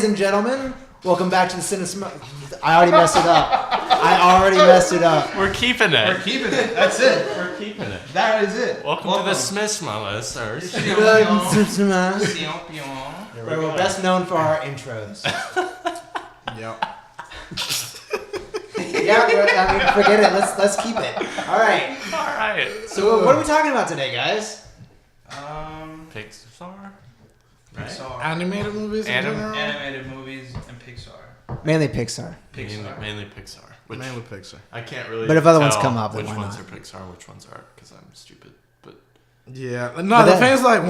ladies and gentlemen. Welcome back to the Cinema. I already messed it up. We're keeping it. We're keeping it. That's it. We're keeping it. That is it. Welcome to the Smiths, my listeners. We're best known for our intros. Yep. Forget it. Let's keep it. All right. All right. So what are we talking about today, guys? Pixar. Right? Pixar. Animated movies in general? Animated movies and Pixar. Mainly Pixar. Mainly Pixar. Mainly Pixar. I can't really. But if other tell ones come up, then which why ones not? are Pixar, which ones aren't, because I'm stupid. But Yeah. No, But the thing is, like,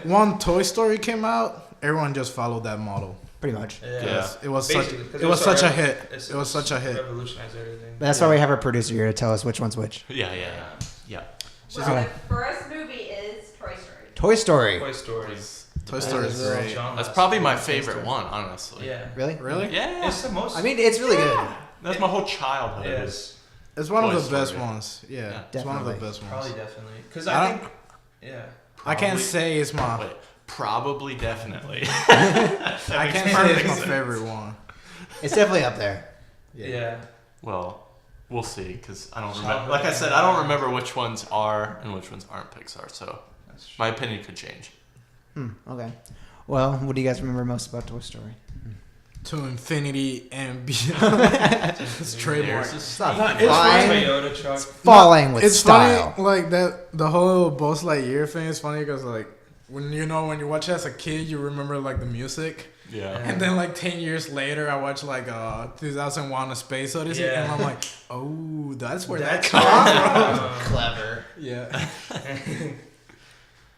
one Toy Story came out, everyone just followed that model. Pretty much. Yeah. It was Basically, such a hit. It was such a hit. Revolutionized everything. But that's why we have our producer here to tell us which one's which. yeah. Well, the first movie is Toy Story. Toy Story. Toy Story. Toy Story is great. That's probably my favorite one, honestly. Yeah. Really? Really? Yeah. It's the most. I mean, it's really good. That's my whole childhood. Yes. It's one Toy of the best Story. ones. Yeah. Yeah. It's one of the Definitely. best ones. Probably definitely. Because I I don't- think. Yeah. I can't say it's my. Wait, probably, definitely. I can't say it's my favorite one. It's definitely up there. Yeah. Well, we'll see, because I don't remember. Like I said, I don't remember which ones are and which ones aren't Pixar, so That's true. my opinion could change. Okay. Well, what do you guys remember most about Toy Story? To infinity and beyond. It's trademark. There's a It's not sneaky- fine. Toyota truck. Falling with It's style. funny, like that. The whole Buzz Lightyear thing is funny because, like, when you watch it as a kid, you remember like the music, Yeah. and then like 10 years later, I watched like 2001: A Space Odyssey, Yeah. and I'm like, oh, that's where that That's comes from. Clever. Yeah.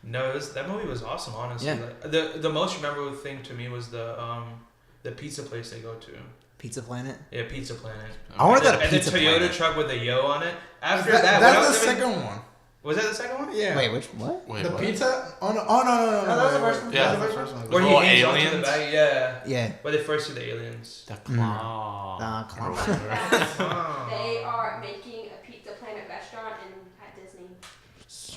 No, that movie was awesome. Honestly, Yeah. like, the most memorable thing to me was the pizza place they go to. Pizza Planet. Yeah, Pizza Planet. I want to go to And Pizza the Toyota Planet. truck with the yo on it. After that, when I That's was the living- second one. Was that the second one? Yeah. Wait, which what? Wait, The what? pizza? Oh no! that was the first one. Yeah. That was the first one. Where he Little hangs onto the aliens? bag. Yeah. Yeah. Where they first see the aliens. The claw. Claw. Oh. They are making a Pizza Planet restaurant at Disney.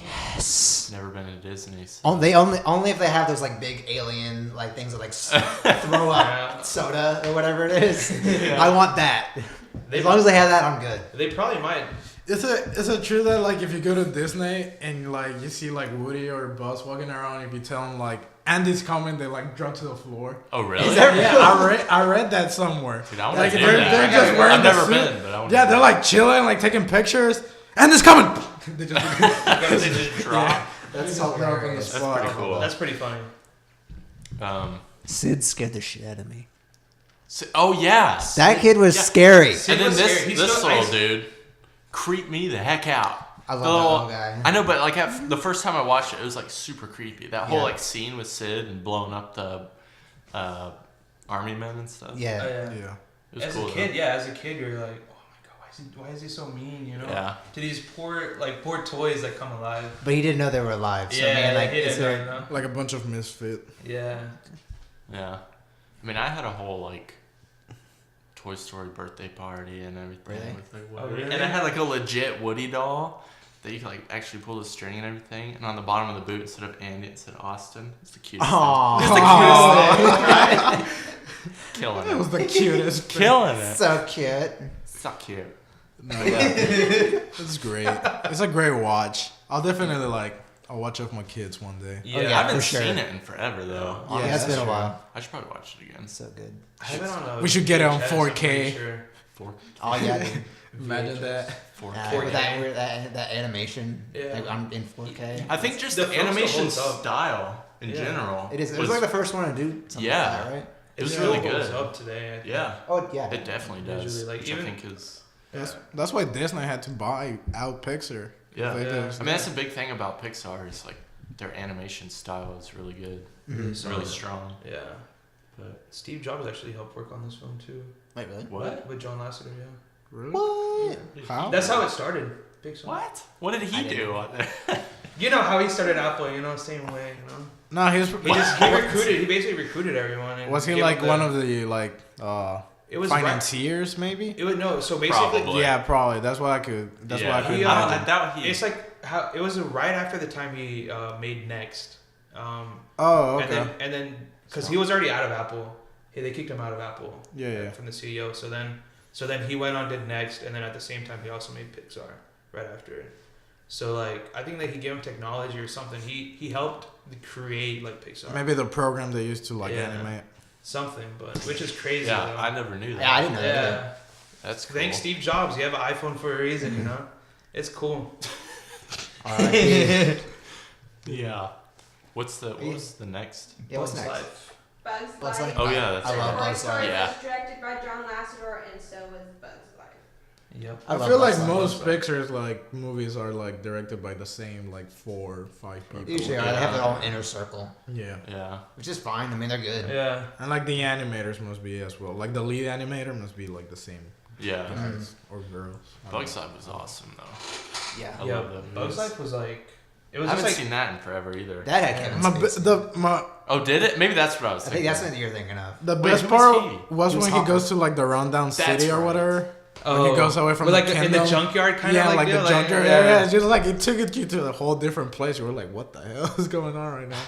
Yes. Never been to Disney. So. Only if they have those like big alien like things that like throw up Yeah. soda or whatever it is. I want that. They As long as they have that, I'm good. They probably might. Is it true that like if you go to Disney and like you see like Woody or Buzz walking around, if you tell them like Andy's coming, they like drop to the floor? Oh, really? Is that real? Yeah, I read that somewhere. Dude, I wanna Like do they're that. just wearing I've the never suit. been, but I want Yeah, they're like chilling, like taking pictures. Andy's coming. They just they just drop. That's drop on the hilarious. That's spot. pretty cool. That's pretty funny. Sid scared the shit out of me. Oh, yeah. That kid was Yeah. scary. And then was this scary. He's this so little nice. dude creeped me the heck out. I love The that little- little guy. I know, but like the first time I watched it, it was like super creepy. That whole Yeah. like scene with Sid and blowing up the army men and stuff. Yeah. Oh, yeah. Yeah. It was As cool. a kid, as a kid, you're like, oh my god, why is he so mean? You know? Yeah. To these poor toys that come alive. But he didn't know they were alive. So Yeah, man, like, he is didn't there, know. Like a bunch of misfit. Yeah. Yeah. I mean, I had a whole like Toy Story birthday party and everything. Really? With, like, Oh, Woody. really? And I had like a legit Woody doll that you could like actually pull the string and everything. And on the bottom of the boot, instead of Andy, it said Austin. It's the cutest Aww. thing. It's the cutest thing. Killing That was it. the cutest. thing. Killing it. so cute. So cute. No, yeah. It's great. It's a great watch. I'll definitely I'll watch it with my kids one day. Yeah. Oh, I yeah. haven't for sure. seen it in forever though. Yeah, Yeah, it's been that's a true. while. I should probably watch it again. It's so good. I have it on. We should get it on VHS, I'm 4K. pretty sure. Oh yeah, dude. Imagine that. 4K. Yeah, with that animation, Yeah. like, I'm in 4K. I think just The the, film still animation holds up. style in Yeah. general. It is. It was like the first one to do something Yeah. like that, right? It was still really holds good. up today. I think. Yeah, Oh yeah. it definitely does. Visually, like, which even- I think is That's why Disney had to buy out Pixar. yeah. Like, Yeah. there's- I mean, that's the big thing about Pixar is like their animation style is really good, Mhm. it's really strong. Yeah. But Steve Jobs actually helped work on this film too. Wait, really? what? With John Lasseter, yeah. Really? What? How? That's how it started. Pixar. What? What did I he didn't do know. on there? You know how he started Apple, same way, you know? No, he was. He basically recruited everyone. And Was he gave like them one of the like It was financiers maybe? It would no. So basically, Probably. Yeah, probably. That's what I could. That's what I could He, imagine. I doubt he. it's like how it was right after the time he made Next. Oh, okay. And then because he was already out of Apple, they kicked him out of Apple. Yeah. From the CEO. So then he went on did Next, and then at the same time he also made Pixar right after it. So like I think that he gave him technology or something. He helped create like Pixar. Maybe the program they used to like animate. Something, but which is crazy. Yeah, though. I never knew that. Yeah, I didn't know that. Yeah. That's cool. Thanks Steve Jobs. You have an iPhone for a reason, you know. It's cool. R.I.P. Yeah. What was the next? Yeah, what's Bugs next? Life. Bugs Bugs Life. Life? Oh yeah, that's I love right. Bugs Story Life. Yeah. was directed by John Lasseter, and so was Bugs Life. Yep. I love feel like Bugs Life. most Pixar's like movies are like directed by the same like 4 or 5 people. Usually, they have their own inner circle, Yeah. Yeah. which is fine. I mean, they're good. Yeah. And like the animators must be as well. Like the lead animator must be like the same Yeah. guys or girls. I don't Bugs know. Life was awesome though. Yeah. I Yeah. love that Bugs movie. Life was like it I was haven't just like seen that in forever either. That had Kevin My, Spacey. Oh, did it? Maybe that's what I was I thinking. think that's what you're thinking of. the Wait, best who was part he? was He was when he Hopper. goes to like the rundown city That's or right. whatever. When he goes away from but the like in the kingdom. junkyard kind Yeah, of like deal, the junkyard yeah. area. It's just like it took you to a whole different place. You were like, what the hell is going on right now?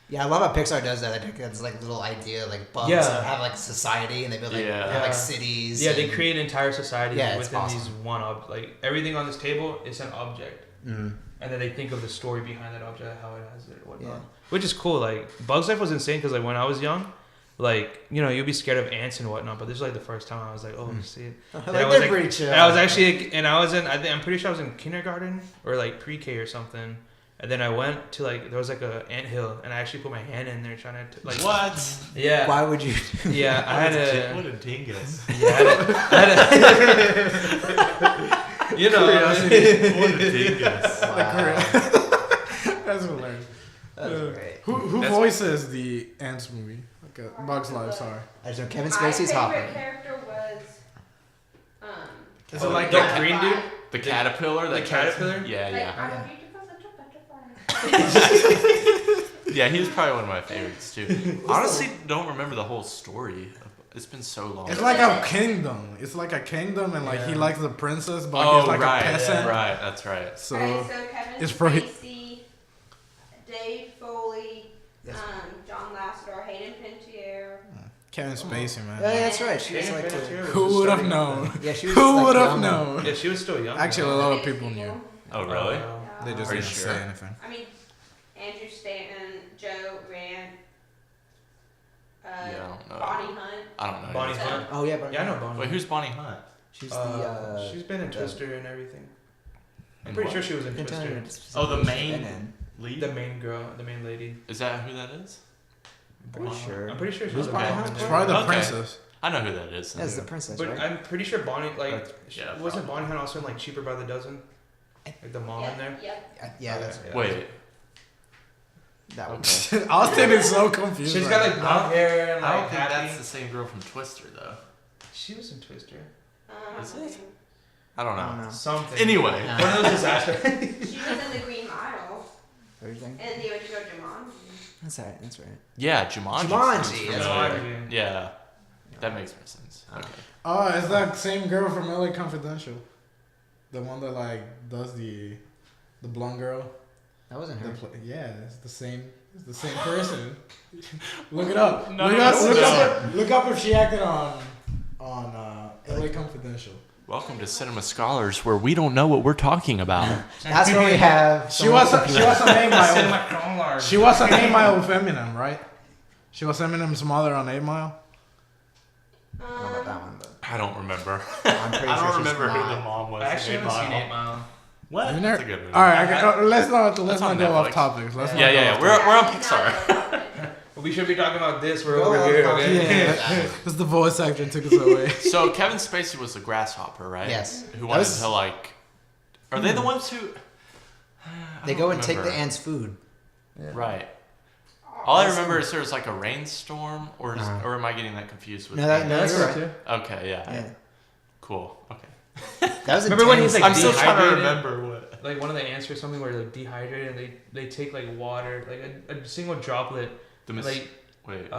Yeah, I love how Pixar does that. I think that's like a little idea, like bugs Yeah. that have like society, and they build like, Yeah. they have, like Yeah. cities. Yeah, they and- create entire societies Yeah, it's within awesome. these one object. Like everything on this table is an object, Mm. and then they think of the story behind that object, how it has it, whatnot. Yeah. Which is cool. Like Bugs Life was insane because like when I was young, like you know you'd be scared of ants and whatnot, but this is like the first time I was like, oh, see. Like, And I was they're like- pretty chill. And I was actually, and I was in. I'm pretty sure I was in kindergarten or like pre-K or something. And then I went to like there was like a anthill, and I actually put my hand in there trying to like. What? Yeah. Why would you? Yeah, I had a. What a dingus. Yeah, I had a. You know. What a dingus. Wow. That's hilarious. That's great. Who That's- voices the Ants movie? Okay, Bugs Life. Sorry. I just know Kevin My Spacey's favorite Hopper. character was, Is Oh, it like the that? green dude? The caterpillar. The that caterpillar? Yeah, like, yeah. I want you to feel such a butterfly. Yeah, he was probably one of my favorites too. Honestly, don't remember the whole story. It's been so long. It's like a kingdom. It's like a kingdom, and like he Yeah. likes the princess, but oh, he's like right, a peasant. right. That's right. So Okay, so Kevin it's probably- Spacey, Dave Foley, Yes. John Lasseter, Hayden Panettiere. Kevin Spacey, man. Yeah, that's right. She was Hayden like, Panettiere was Who just would have starting- known? yeah, she was. Who like, would have young. known? Yeah, she was still young. Actually, a though. lot of Biggest people knew. Oh, really? They just Are you didn't sure? say anything. I mean, Andrew Stanton, Joe Rand, Yeah, I don't know. Bonnie Hunt. I don't know. Bonnie anything. Hunt. Oh yeah, but Yeah, I know Bonnie. Wait, who's Bonnie Hunt? She's the. She's been in the- Twister and everything. I'm In pretty what? sure she was in Couldn't tell you Twister. what Oh, the main she's been in. lead. The main girl, the main lady. Is that who that is? I'm pretty sure. I'm pretty sure she Who's was a Bonnie mom Hunt? in It's there. probably the Okay. princess. I know who that is. then. That's the princess, But right? I'm pretty sure Bonnie, like, Yeah, wasn't probably. Bonnie Hunt also in like Cheaper by the Dozen? Like the mom in there. Yep. Yeah, that's Yeah. Wait. that one. Okay. Austin is so confused. She's right got now. like blonde hair and I don't like think happy. that's the same girl from Twister though. She was in Twister. Is it? I don't I don't know. know. Something. Anyway. Yeah. One of those disasters. She was in the Green Mile Everything. and the original Jumanji. That's right. That's right. Yeah, Jumanji. Jumanji, that's Familiar. right. Yeah. That makes more sense. Okay. Oh, it's that same girl from LA Confidential. The one that like does the blonde girl. That wasn't her. Yeah, it's the same. It's the same person. Look it up. No, look, no, up no, look, no. up look up if she acted on LA Confidential. Welcome to Cinema Scholars, where we don't know what we're talking about. That's where we have. She was a name mile. Cinema She was an 8 Mile with Eminem, right? She was Eminem's mother on 8 Mile. I don't know about that one, but I don't remember. I'm pretty I sure don't she's remember who not. the mom was. I actually in haven't seen 8 8 Mile. What? You That's never- a good movie. All right, let's not on go off Netflix. topics. Let's not Yeah, go yeah, off yeah. We're on That's Pixar. not good. We should be talking about this. We're Go over on, here. go on. Okay? Yeah, because the voice actor took us away. So Kevin Spacey was the grasshopper, right? Yes. Who That wanted was- to like? Are they the ones who? I They don't go and take the remember. ants' food. Right. All I remember is there was like a rainstorm, or Uh-huh. or am I getting that confused with? No, that, no, That's you're good right. too. Okay, yeah. Yeah. Cool. Okay. That was Remember when he's, intense. like, I'm still trying to dehydrated? remember what. Like one of the ants or something where like dehydrated and they take like water, like a single droplet. The mis- Like Wait.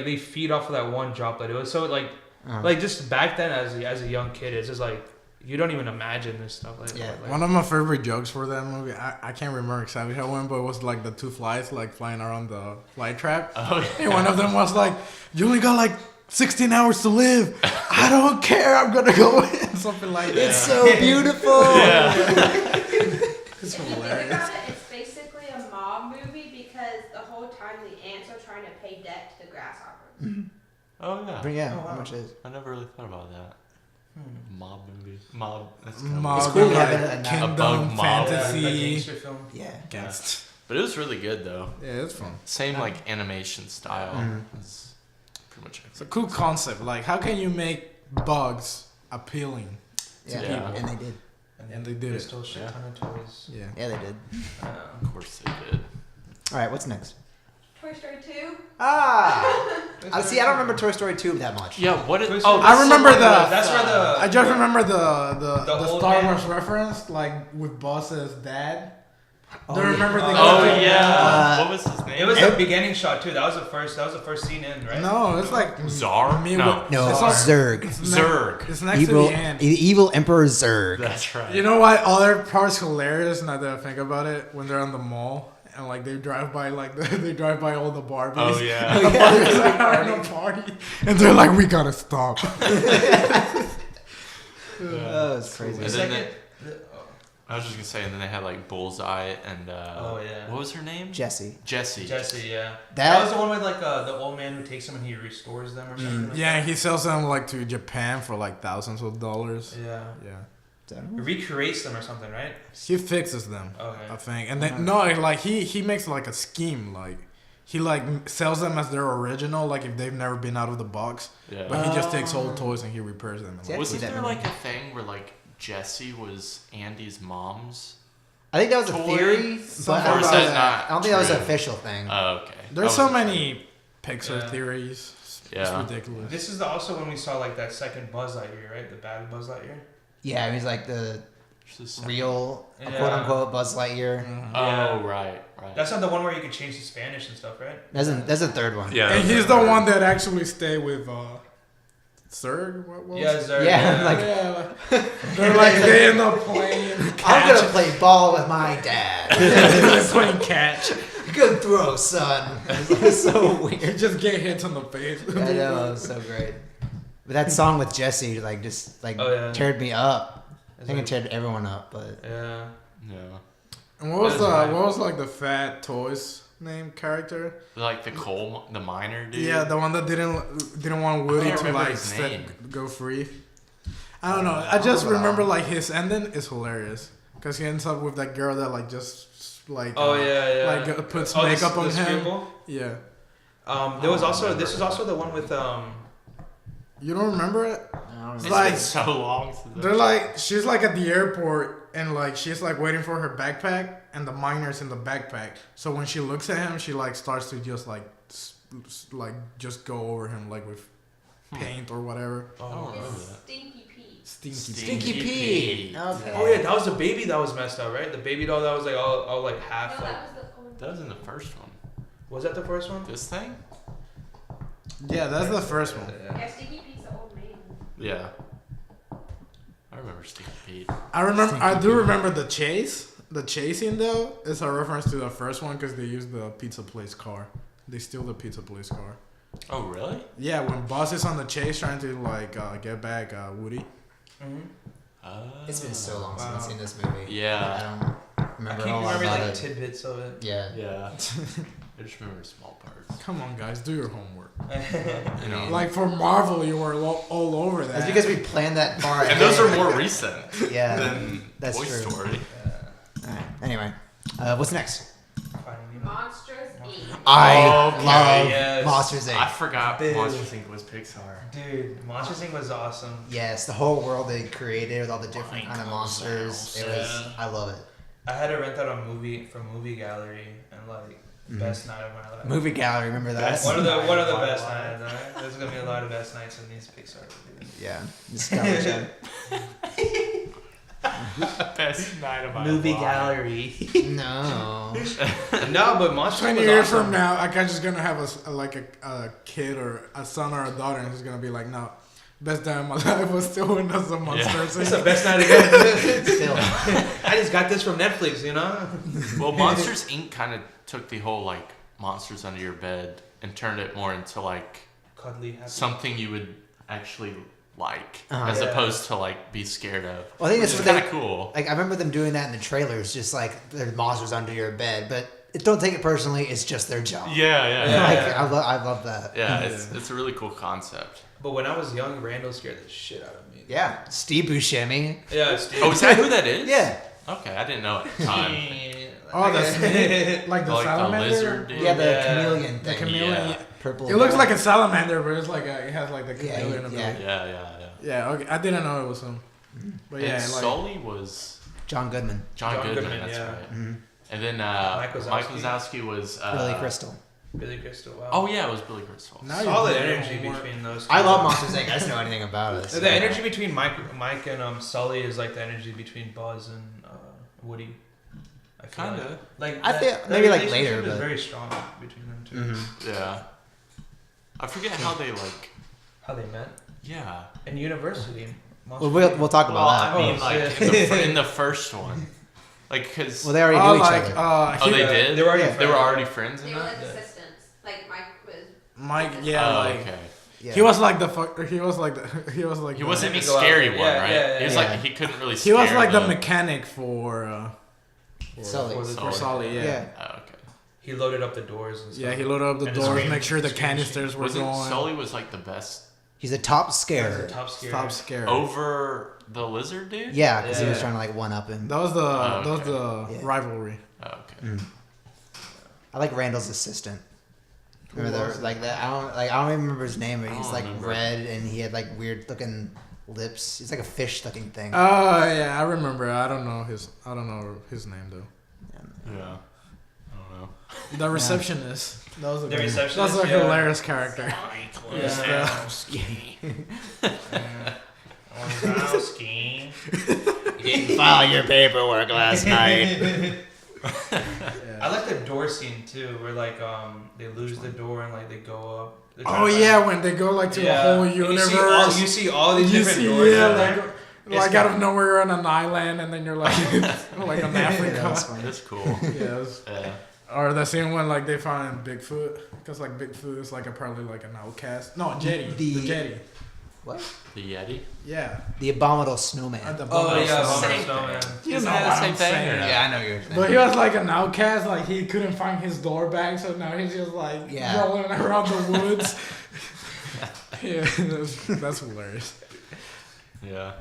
they feed off of that one droplet. It was so like Uh-huh. like just back then as a young kid, it's just like you don't even imagine this stuff like Yeah. that. Like, One of my favorite jokes for that movie, I can't remember exactly how it went, but it was like the two flies like flying around the fly trap. Oh, yeah. And one of them was like, "You only got like 16 hours to live. I don't care. I'm gonna go in." Something like that. It's so beautiful. It's If you think hilarious. about it, it's basically a mob movie because the whole time the ants are trying to pay debt to the grasshoppers. Oh yeah. But yeah, Oh, wow. how much is? I never really thought about that. Hmm. Mob movie. Mob. That's kind of Mob, It's cool like, having a Kingdom, bug mob. Yeah, fantasy. like gangster film. Yeah. Against. But it was really good though. Yeah, it's fun. Same like animation style. Mhm. It's pretty much. It's a cool concept. Like, how can you make bugs appealing? Yeah. Yeah. And they did. And they did They it. stole a shit Yeah. ton of toys. Yeah. Yeah, they did. Of course they did. All right, what's next? Toy Story 2. Ah. See, I don't remember Toy Story 2 that much. Yeah. What is? Toy Oh, Story- I remember that's the- That's where the. I just remember the The old Star man. Wars reference, like with Boss's dad. Oh, Do you yeah. remember the? Oh guy? yeah. What was his name? It was the beginning shot too. That was the first scene in, right? No, it's like Czar? Me No. with- No, It's like- Zurg. It's Zurg. It's next Evil, to the end. evil Emperor Zurg. That's right. You know what? Other part's hilarious. Now that I think about it, when they're on the mall and like they drive by, like they drive by all the Barbies. Oh yeah. The Barbies are having a party, and they're like, "We gotta stop." Oh, it's crazy. And The then second. I was just gonna say, and then they had like Bullseye and Oh, yeah. what was her name? Jesse. Jessie. Jesse, yeah. That- That was the one with like the old man who takes them and he restores them or something. Like Yeah, he sells them like to Japan for like thousands of dollars. that. Yeah. Yeah, Recreates them or something, right? he fixes them. Okay. I think, and then no, like he makes like a scheme, like he like sells them as their original, like if they've never been out of the box. Yeah. But he just takes old toys and he repairs them. Yeah. Wasn't see that there movie. like a thing where like Jessie was Andy's mom's? I think that was a Toy? theory, but Or is that not I don't think that was an true? official thing. Oh, okay. There's I so wasn't many Pixar Yeah. theories. It's Yeah. ridiculous. This is also when we saw like that second Buzz Lightyear, right? The bad Buzz Lightyear. Yeah, he's like the sure. Just a real, Yeah. quote unquote, Buzz Lightyear. Oh right. That's not the one where you could change to Spanish and stuff, right? That's the third one. Yeah. And that's he's right. the one that actually stayed with Serg. What was Yeah, it? Zurg, Yeah, like- Yeah, they're like they end up playing. I'm gonna play ball with my dad. They're playing catch. Good throw, son. It's so You weird. just get hits on the face. I know, it was so great. But that song with Jesse, like, just like Oh, yeah. teared me up. I Is think it it- teared everyone up, but Yeah. Yeah. And what was That's right. what was like the fat toys name character? Like the miner dude. Yeah, the one that didn't want Woody can't to remember like his name. go free. I don't know. I just remember like his ending is hilarious because he ends up with that girl that like just like Oh yeah, yeah. like puts Oh, the- makeup the on him. scribble? Yeah, There was also this is also the one with you don't remember it? I don't It's know. like- been so long since They're like she's like at the airport and like she's like waiting for her backpack and the miner's in the backpack. So when she looks at him, she like starts to just like like just go over him like with paint or whatever. I don't remember It's that. Stinky Pete. Stinky. Stinky Pete. Pete. Okay. Oh yeah, that was the baby that was messed up, right? The baby doll that was like all like half No, like. that was the old That was in the first one. Was that the first one? This thing? Yeah, that's the first one. Yeah, Stinky Pete's the old man. Yeah. I remember Stinky Pete. I do remember the chase. The chasing though is a reference to the first one because they use the pizza place car. They steal the pizza place car. Oh really? Yeah, when Buzz is on the chase trying to like get back Woody. Mm-hmm. It's been so long since Wow. I've seen this movie. Yeah. I don't I remember keep a whole lot remembering about like it. tidbits of it. Yeah. Yeah. I just remember small parts. Come on, guys, do your homework. You know. Like for Marvel, you were all over that. That's because we planned that far ahead. And those are more recent Yeah. than That's Toy true. Story. Alright. Anyway, what's next? Monsters Inc. I Okay, love yes. Monsters Inc. I forgot Dude. Monsters Inc. was Pixar. Dude, Monsters Inc. was awesome. Yes, the whole world they created with all the different kind of monsters. It was. Yeah. I love it. I had to rent out a movie from Movie Gallery and like best night of my life. Movie Gallery, remember that? Best One of the My best life. nights. Alright? There's gonna be a lot of best nights in these Pixar movies. Yeah. Nostalgia. Best night of my Movie life. Gallery. No. No, but Monsters 20 was years awesome. from now, I'm just gonna have a kid or a son or a daughter, and he's gonna be like, no, Best day of my life was still when there's a monster. It's the best night again. Still. I just got this from Netflix, you know. Well, Monsters Inc. kind of took the whole like monsters under your bed and turned it more into like Cuddly, happy. something you would actually like, Uh-huh. as Yeah. opposed to like be scared of. Well, I think Which that's is what kind they of cool. like. I remember them doing that in the trailers, just like there's monsters under your bed, but don't take it personally. It's just their job. Yeah, yeah, Yeah. yeah. Like I love that. Yeah, it's a really cool concept. But when I was young, Randall scared the shit out of me. Yeah, Steve Buscemi. Yeah, Steve. Oh, is that who that is? Yeah, Okay, I didn't know at the time. Oh, the snake, like the Like the salamander. lizard dude. yeah, the Yeah. chameleon The thing. chameleon. Yeah. Purple. It looks like a salamander, but it's like it has like the Yeah, chameleon. yeah. ability. Yeah. Yeah. Okay. I didn't know it was him. But And yeah, like Sully was John Goodman, John Goodman, Goodman, that's yeah. right. Mhm. And then Mike Mike Wazowski. Wazowski was Billy Crystal. Billy Crystal. Wow. Oh yeah, it was Billy Crystal. now you're Solid doing energy more- between those. I two. love Monsters Inc. I just know anything about it. so- The energy between Mike and Sully is like the energy between Buzz and Woody. I feel Kinda. Like I that- feel- that maybe, like, relationship later, is but- very strong between them two. Mhm. Yeah. I forget how they like. How they met Yeah. in university. Well, we'll talk about Well, that. I mean, Oh, like shit. in the first one, like because Well, they already Oh, knew each like other. oh they did. They were already Yeah. They were friends. already friends in They were that. like Yeah. assistants. Like Mike was. Mike. Yeah, Oh, like okay. Yeah. he was like the fuck. He was like the. He was like. He the, wasn't the Let me go out scary there. one, Yeah, right? yeah, He was yeah. like he couldn't really. He was scare like the them. mechanic for Sully. for Sully. Yeah. Oh, okay. He loaded up the doors and stuff. Yeah, he loaded up the And his doors, screen- make sure the screen- canisters were Wasn't going. Sully was like the best He's a top He was scarer. a top scare. Stop scaring. over the lizard dude. Yeah, because he was Yeah. trying to like one up him. That was the Oh, that was okay. the Yeah. rivalry. Oh, okay. Mm. I like Randall's assistant. Remember was that? it? Like that? I don't even remember his name, but I he's don't like remember. red and he had like weird looking lips. He's like a fish looking thing. Oh yeah, I remember. I don't know his name though. Yeah. I don't know. The receptionist. That was a The good- receptionist, That was a yeah. hilarious character. Wazowski. You didn't file your paperwork last night. I like the door scene too, where like they lose the door and like they go up. They're Oh trying to yeah, find- when they go like to Yeah. a whole And universe. You see all these You different see, doors. yeah, in there. like It's out of nowhere you're on an island, and then you're like like in Yeah, Africa. that's funny. That's cool. Yes. Yeah. Or the same when like they find Bigfoot, because like Bigfoot is like probably like an outcast. No, Jetty. The Jetty. What? The Yeti. Yeah. The abominable snowman. The Oh Abominable yeah, Snowman. Same Snowman. You Isn't know that what the same I'm thing, saying. or no? Yeah, I know you're saying. But he was like an outcast, like he couldn't find his door back, so now he's just like Yeah. rolling around the woods. Yeah, that's hilarious. Yeah.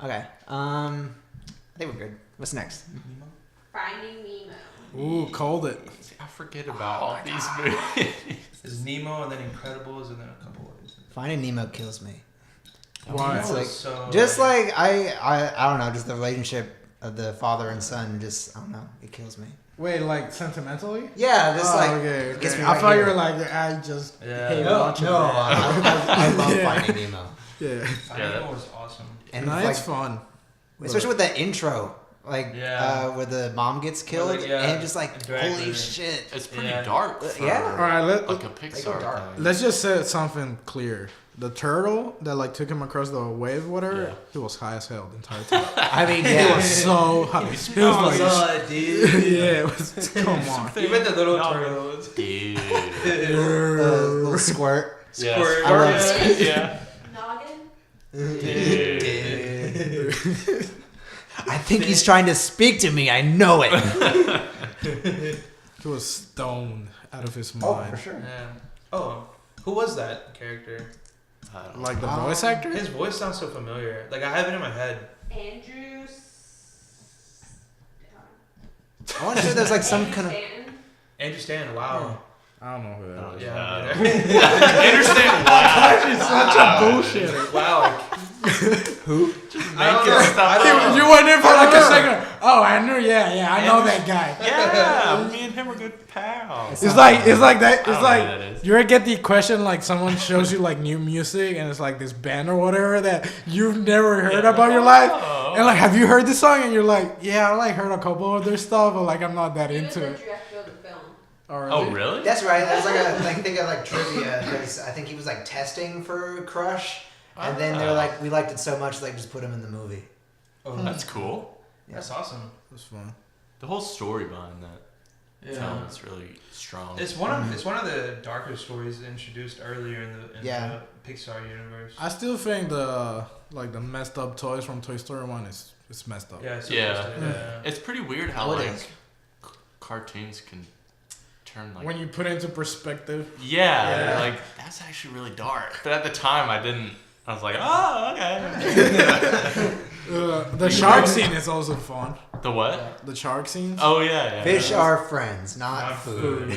Okay. I think we're good. What's next? Finding Nemo. Ooh, called it. See, I forget about all these movies. There's Nemo and then Incredibles and then a couple others. Finding Nemo kills me. Why? It's Nemo like is so just like I don't know, just the relationship of the father and son. Just I don't know, it kills me. Wait, like sentimentally? Yeah, just like okay, gets okay. me I right thought you here. were like I just Yeah. hate no, watching no, that. I love Yeah. Finding Nemo. Yeah, Finding Yeah, Nemo was awesome. And no, like, it's fun. especially with that intro, like Yeah. where the mom gets killed, yeah, and just like and drag holy her. shit. It's pretty Yeah. dark. For, Yeah. All right, Like a Pixar dark. thing. let's just set something clear. The turtle that like took him across the wave, whatever, Yeah. he was high as hell the entire time. I mean, He yeah, was so high. He was like, dude. yeah, it was. Come on. Even the little turtles. Dude. little squirt. Yeah. Squirt. I love Yeah. Noggin. Dude. I think he's trying to speak to me. I know it. He was stoned out of his Oh, mind. for sure. Yeah. Oh, who was that character? I don't know. Like the voice actor? His voice sounds so familiar. Like I have it in my head. Andrew. I want to say there's like some kind of. Stanton. Andrew Stanton. Wow. I don't know who that Oh, is. Yeah. I understand why. He's such a bullshitter. Wow. Who? I don't Making know. stuff I up. don't know. You went in for like a second. Oh, I knew. Yeah, I know that guy. Yeah, me and him are good pals. It's like that. I It's don't know who that like is. you ever get the question like someone shows you like new music and it's like this band or whatever that you've never heard about your life, Oh. and like have you heard this song? And you're like, yeah, I like heard a couple of their stuff, but like I'm not that He was into the it. director of the film. Oh, really? That's right. That's like a like think of like trivia because I think he was like testing for Crush, And then they're like, we liked it so much, like just put him in the movie. Oh, That's cool. That's awesome. That's fun. The whole story behind that Yeah. film is really strong. It's one of the darker stories introduced earlier in the Pixar universe. I still think the messed up toys from Toy Story 1 it's messed up. Yeah. Yeah. It's pretty weird how What like is? cartoons can turn like When you put it into perspective. yeah, like that's actually really dark. But at the time, I didn't. I was like, oh, okay. The shark scene is also fun. The what? The shark scenes. Oh yeah. Fish are friends, not food.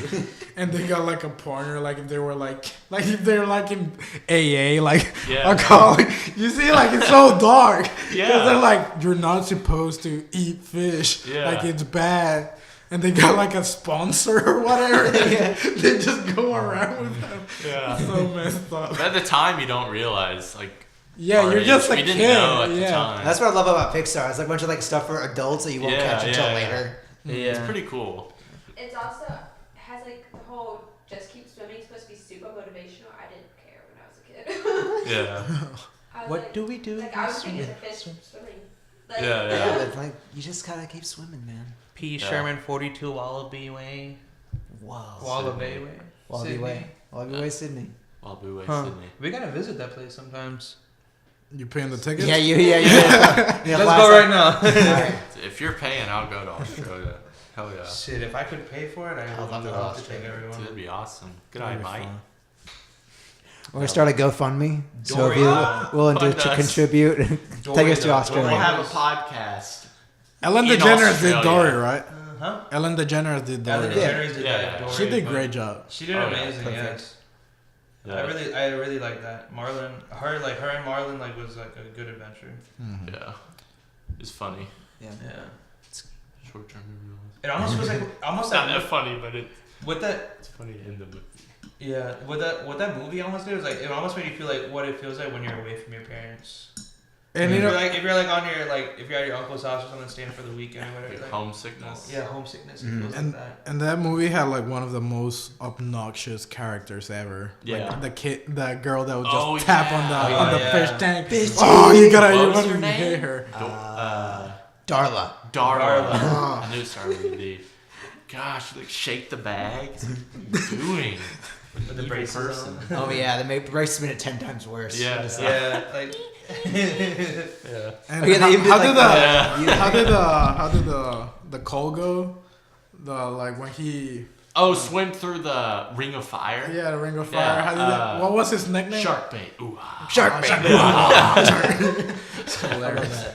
And they got like a partner, like if they were like if they're like in AA, like Yeah. a college. You see, like it's so dark. Yeah. Because they're like, you're not supposed to eat fish. Yeah. Like it's bad. And they got like a sponsor or whatever. They just go around with them. Yeah. So messed up. But at the time, you don't realize like. Yeah, our you're age. just a we kid. didn't know at the Yeah. time. That's what I love about Pixar. It's like a bunch of like stuff for adults that you won't Yeah, catch until yeah, later. It's pretty cool. It's also has like the whole just keep swimming supposed to be super motivational. I didn't care when I was a kid. Yeah. I was What like, do we do? Like I was thinking it's a fish swimming. Like, Yeah, Yeah, but like you just gotta keep swimming, man. P. Yeah. Sherman 42 Wallaby Way. Wow. Wallaby Way. Wallaby Sydney. Way. Wallaby Way, Sydney. Wallaby Way, Huh. Sydney. We gotta visit that place sometimes. You paying the tickets? Yeah, you. Let's go right now. Alright. If you're paying, I'll go to Australia. Hell yeah. Shit, if I could pay for it, I I'd would love to go love to to take Dude, everyone. that'd be awesome. Good That'd eye, be Mike. fun. We're gonna start a GoFundMe. So if Dory. you're willing to Fund us. contribute, take us to Dory, Australia. We'll have a podcast. Ellen In DeGeneres did Australia. Dory, right? Huh? Ellen DeGeneres did Ellen Dory. Yeah. DeGeneres did Yeah. that. Dory, She did but great job. She did Oh, yeah, amazing. perfect. Yes. Yeah. I really like that. Marlon, her and Marlon like was like a good adventure. Mhm. Yeah. It's funny. Yeah. Short term memory. It almost was like almost It's not like that funny, but with that. it's funny in the movie. Yeah, what that movie almost did was like it almost made you feel like what it feels like when you're away from your parents. And if you know, you're like on your like if you're at your uncle's house or something, staying for the weekend or whatever. Like Like, homesickness. yeah, homesickness. It Mhm. feels And- like that. and that movie had like one of the most obnoxious characters ever. Yeah. Like the girl that would just Oh, tap yeah. on the Oh, yeah. fish tank. Fish Oh, you gotta What was you her gotta hate name? her. Darla. Darla. Darla. I knew it started with a D. Gosh, like shake the bag. What are you doing? With the Evil braces person. on. Oh yeah, the braces made it 10 times worse. Yeah. Just- Yeah, like Yeah. And Oh, yeah, they even did how like did Yeah. how did the call go? The like when he Oh, swim through the ring of fire. the Ring of Fire. Yeah, How did that, what was his nickname? Shark bait. Ooh. Ah. Shark bait. Hilarious.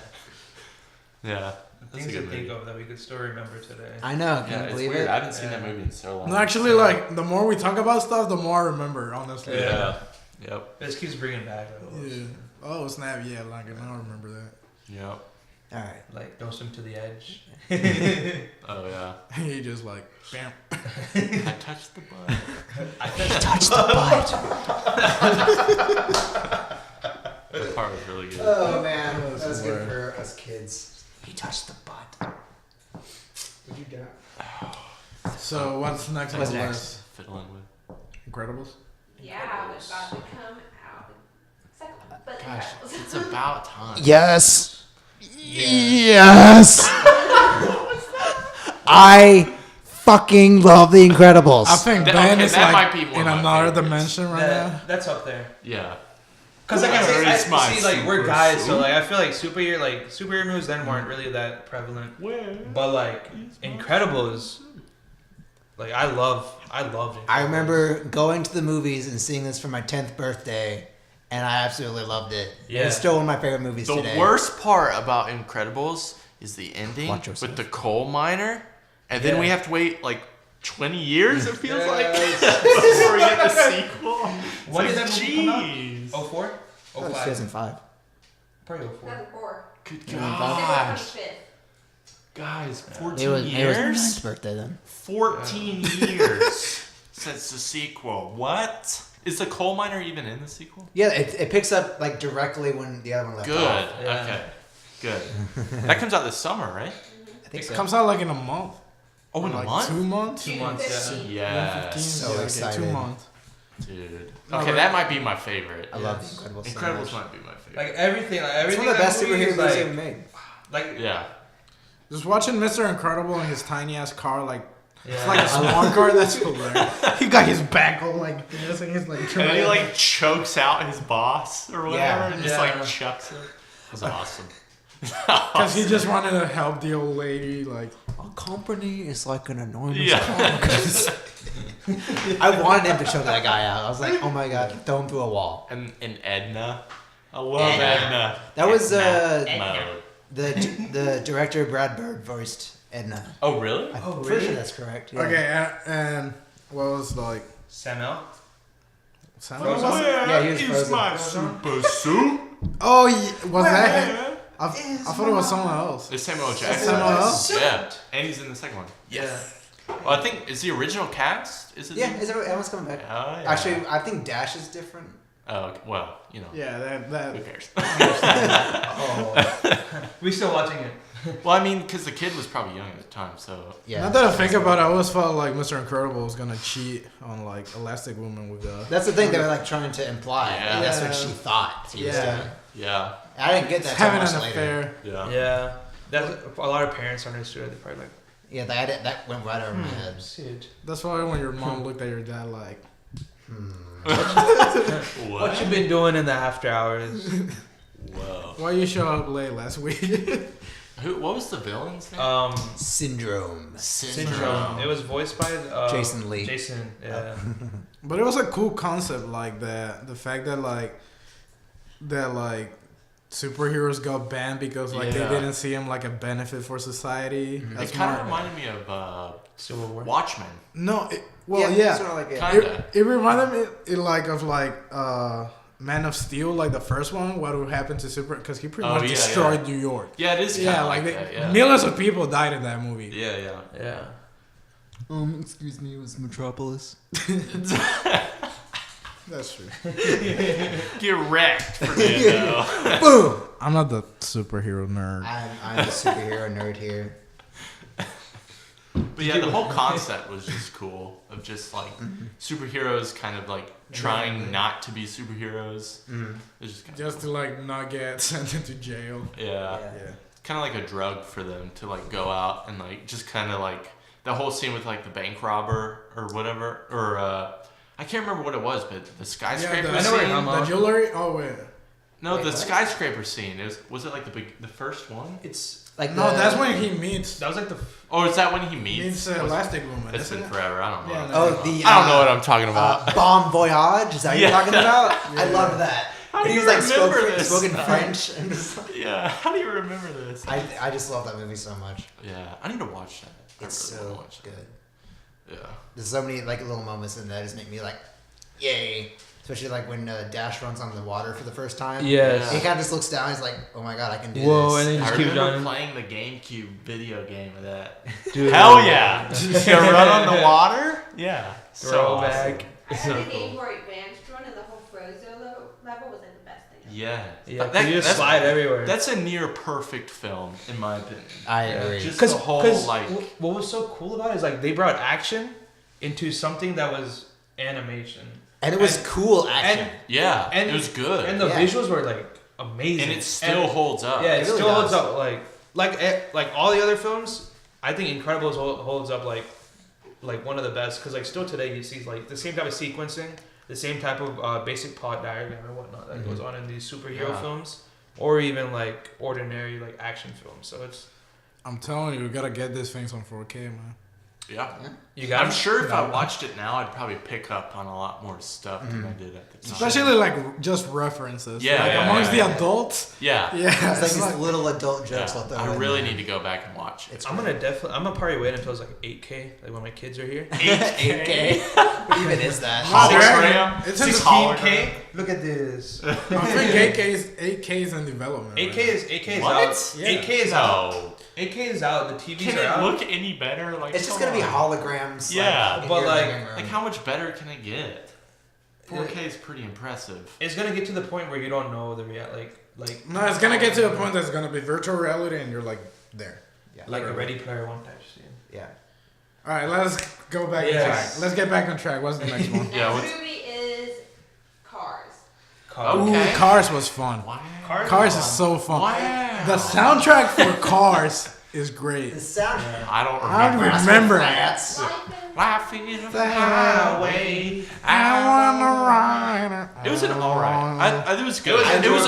Yeah. That's things a to good think movie. of that we could still remember today. I know. Can Yeah, you it's believe weird. it? I haven't seen that movie in so long. No, actually, like the more we talk about stuff, the more I remember. Honestly. Yeah. Yep. This keeps bringing back Yeah. Oh snap! Yeah, like I now remember that. Yep. All right. like don't swim to the edge. Oh yeah. He just like bam. I touched the butt. Touch the butt. That part was really good. Oh man, That was that was good hilarious. for us kids. He touched the butt. What'd you get? So what's next on What's the next? list? Fiddling with. Incredibles. Yeah, it's about to come out. Second one, but Gosh, Incredibles. it's about time. Yes. Yes. I fucking love The Incredibles. I think That- Ben okay, is that like might be one in of my another favorites. dimension right now. That's up there. Yeah. Cause like I say, It's my see, like we're super guys, so soup. like I feel like superhero movies then weren't really that prevalent. Where? But like Incredibles, like I loved. Incredibles. I remember going to the movies and seeing this for my 10th birthday, and I absolutely loved it. And Yeah. it's still one of my favorite movies The today. worst part about Incredibles is the ending Watch yourself. with the coal miner, and then Yeah. we have to wait like 20 years. It feels like Yes. before we get the sequel. When did that movie come out? Jeez. 04? That was 05? 2005. Probably 04. 2004. Good Yeah. gosh, December 25th. guys, 14 It was my years. 9th birthday then. 14 years since the sequel. What? Is the coal miner even in the sequel? Yeah, it picks up like directly when the other one left Good. off. Yeah. Okay. Good. That comes out this summer, right? I think It so. comes out like in a month. Oh, in like a month? 2 months. 2 months, yeah. Yeah. 115, So yeah, excited. 2 months. Dude. No, Okay, but- that might be my favorite. I love the Incredibles. so Incredibles much. might be my favorite. Like everything, It's one of the best in that movie superhero is, movies like, ever made. like Yeah. Just watching Mr. Incredible in his tiny ass car, like it's yeah. like a swan car. That's hilarious. He got his back all like this, and he's like. And then he like chokes out his boss or whatever Yeah. and just Yeah. like chucks it. It was awesome. Because he just wanted to help the old lady, like. A company is like an enormous Yeah. I wanted him to choke that guy out. I was like, oh my god, throw him through a wall. And Edna. I love Edna. Edna. That was Edna mode. the director Brad Bird voiced Edna. Oh really? I'm pretty really? sure that's correct. Yeah. Okay, and what was like. Samuel. Samuel? Frozen? Yeah, he was Frozen. my super suit? Oh, was that him? I thought it was someone else. It's Samuel Jackson. Someone else? Yeah, and he's in the second one. Yes. Well, I think is the original cast. Is it? Yeah, everyone's coming back. Oh, yeah. Actually, I think Dash is different. Oh okay. Well, you know. Yeah, Who that. cares? Oh, We still watching it. Well, I mean, because the kid was probably young at the time, so. yeah. Now that I think about it, I always felt like Mr. Incredible was gonna cheat on like Elastic Woman with the. That's the thing they were like trying to imply. Yeah. That's what Yeah. she thought. He was Yeah. doing. Yeah. I didn't get that till Having much an later. affair. Yeah. Yeah. That's a lot of parents understood it. They're probably like, Yeah, that went right over my head. shit. That's why when your mom looked at your dad like. What you been doing in the after hours? Whoa. Why you show up late last week? What was the villain's name? Syndrome. Syndrome. It was voiced by Jason Lee. Jason. Yeah. But it was a cool concept, like that. The fact that superheroes got banned because like Yeah. they didn't see him like a benefit for society. Mhm. That's It kind more- of reminded me of Civil War. Watchmen. No, yeah. Sort of like Kinda. It reminded me of Man of Steel, like the first one. What would happen to Super? Because he pretty Oh, much yeah, destroyed New York. Yeah, it is kind Yeah, of like like that. Yeah. millions of people died in that movie. Yeah, yeah. Yeah. Excuse me, it was Metropolis. That's true. Get wrecked, Fernando. Boom! I'm not the superhero nerd. I'm the superhero nerd here. But yeah, the whole concept was just cool of just like superheroes kind of like trying not to be superheroes. Mm. It's just kind Just to like not get sent into jail. yeah, kind of like a drug for them to like go out and like just kind of like the whole scene with like the bank robber or whatever or I can't remember what it was, but the skyscraper Yeah, I know where scene. you're talking the jewelry. Oh wait. No, Wait, the what? skyscraper scene was it like the first one? It's Like No, the- that's when he meets that was like the. Or is that when he meets? meets Was- Elastic Woman. It's isn't been it? forever. I don't know. Yeah, what I'm no. Oh, talking the about. I don't know what I'm talking about. Bon Voyage. Is that what you're Yeah. talking about? I Yeah. love that. How do he you was like remember this spoken stuff? French. And just like, Yeah, how do you remember this? I just love that movie so much. Yeah, I need to watch that. It's I really so wanna watch good. that. Yeah. There's so many like little moments in that just make me like, yay. Especially like when Dash runs on the water for the first time. Yes. He kind of just looks down. He's like, "Oh my god, I can do Whoa, this." and then I just keep remember running. playing the GameCube video game of that. Dude. Hell yeah! You run on the water? Yeah. So Throwback. I So think the cool. Game Boy Advance one and the whole Frozen level was like the best thing. ever. Yeah. Yeah, That- you just that's- slide everywhere. That's a near perfect film, in my opinion. I Yeah. agree. Just the whole like. what was so cool about it is like they brought action into something that was animation, And it was and- cool action. Yeah, and- it was good. and the Yeah. visuals were like amazing, And it still holds up. yeah, It it really still holds does. up like all the other films. I think Incredibles holds up like one of the best because like still today you see like the same type of sequencing, the same type of basic plot diagram and whatnot that goes on in these superhero Yeah. films or even like ordinary like action films. So it's I'm telling you, we gotta get these things on 4K, man. Yeah. you got I'm sure if I Yeah. watched it now, I'd probably pick up on a lot more stuff than I did at the time. Especially like just references. Yeah, like yeah, amongst yeah. the adults. Yeah. Yeah, It's like it's these like- little adult jokes. Yeah. I'll throw I in really there. need to go back and watch it. It's I'm gonna probably wait until it's like 8K, like when my kids are here. 8K. What even is that? Hologram? It's in the 16K. Look at this. I think 8K is in development. 8K right is 8K is What? out. Yeah. 8K is out. No. 8K is out. The TVs Can are it out. look any better? Like It's just come gonna be on. holograms. Yeah, in but your like- living room. Like how much better can it get? 4K is pretty impressive. It's gonna get to the point where you don't know the like No, it's gonna get to a point that's gonna be virtual reality, and you're like there. Yeah. like a Ready Player One type scene. Yeah. All right, let's go back. Yes. On track. Let's get back on track. What's the next one? Yeah, Next what's- movie is Cars. Okay. Ooh, Cars was fun. Wow. Cars is so fun. Wow. The soundtrack for Cars is great. The soundtrack. I don't I remember. don't remember it. Flats. Life is The a highway. I wanna ride. It was an alright. It was good. It was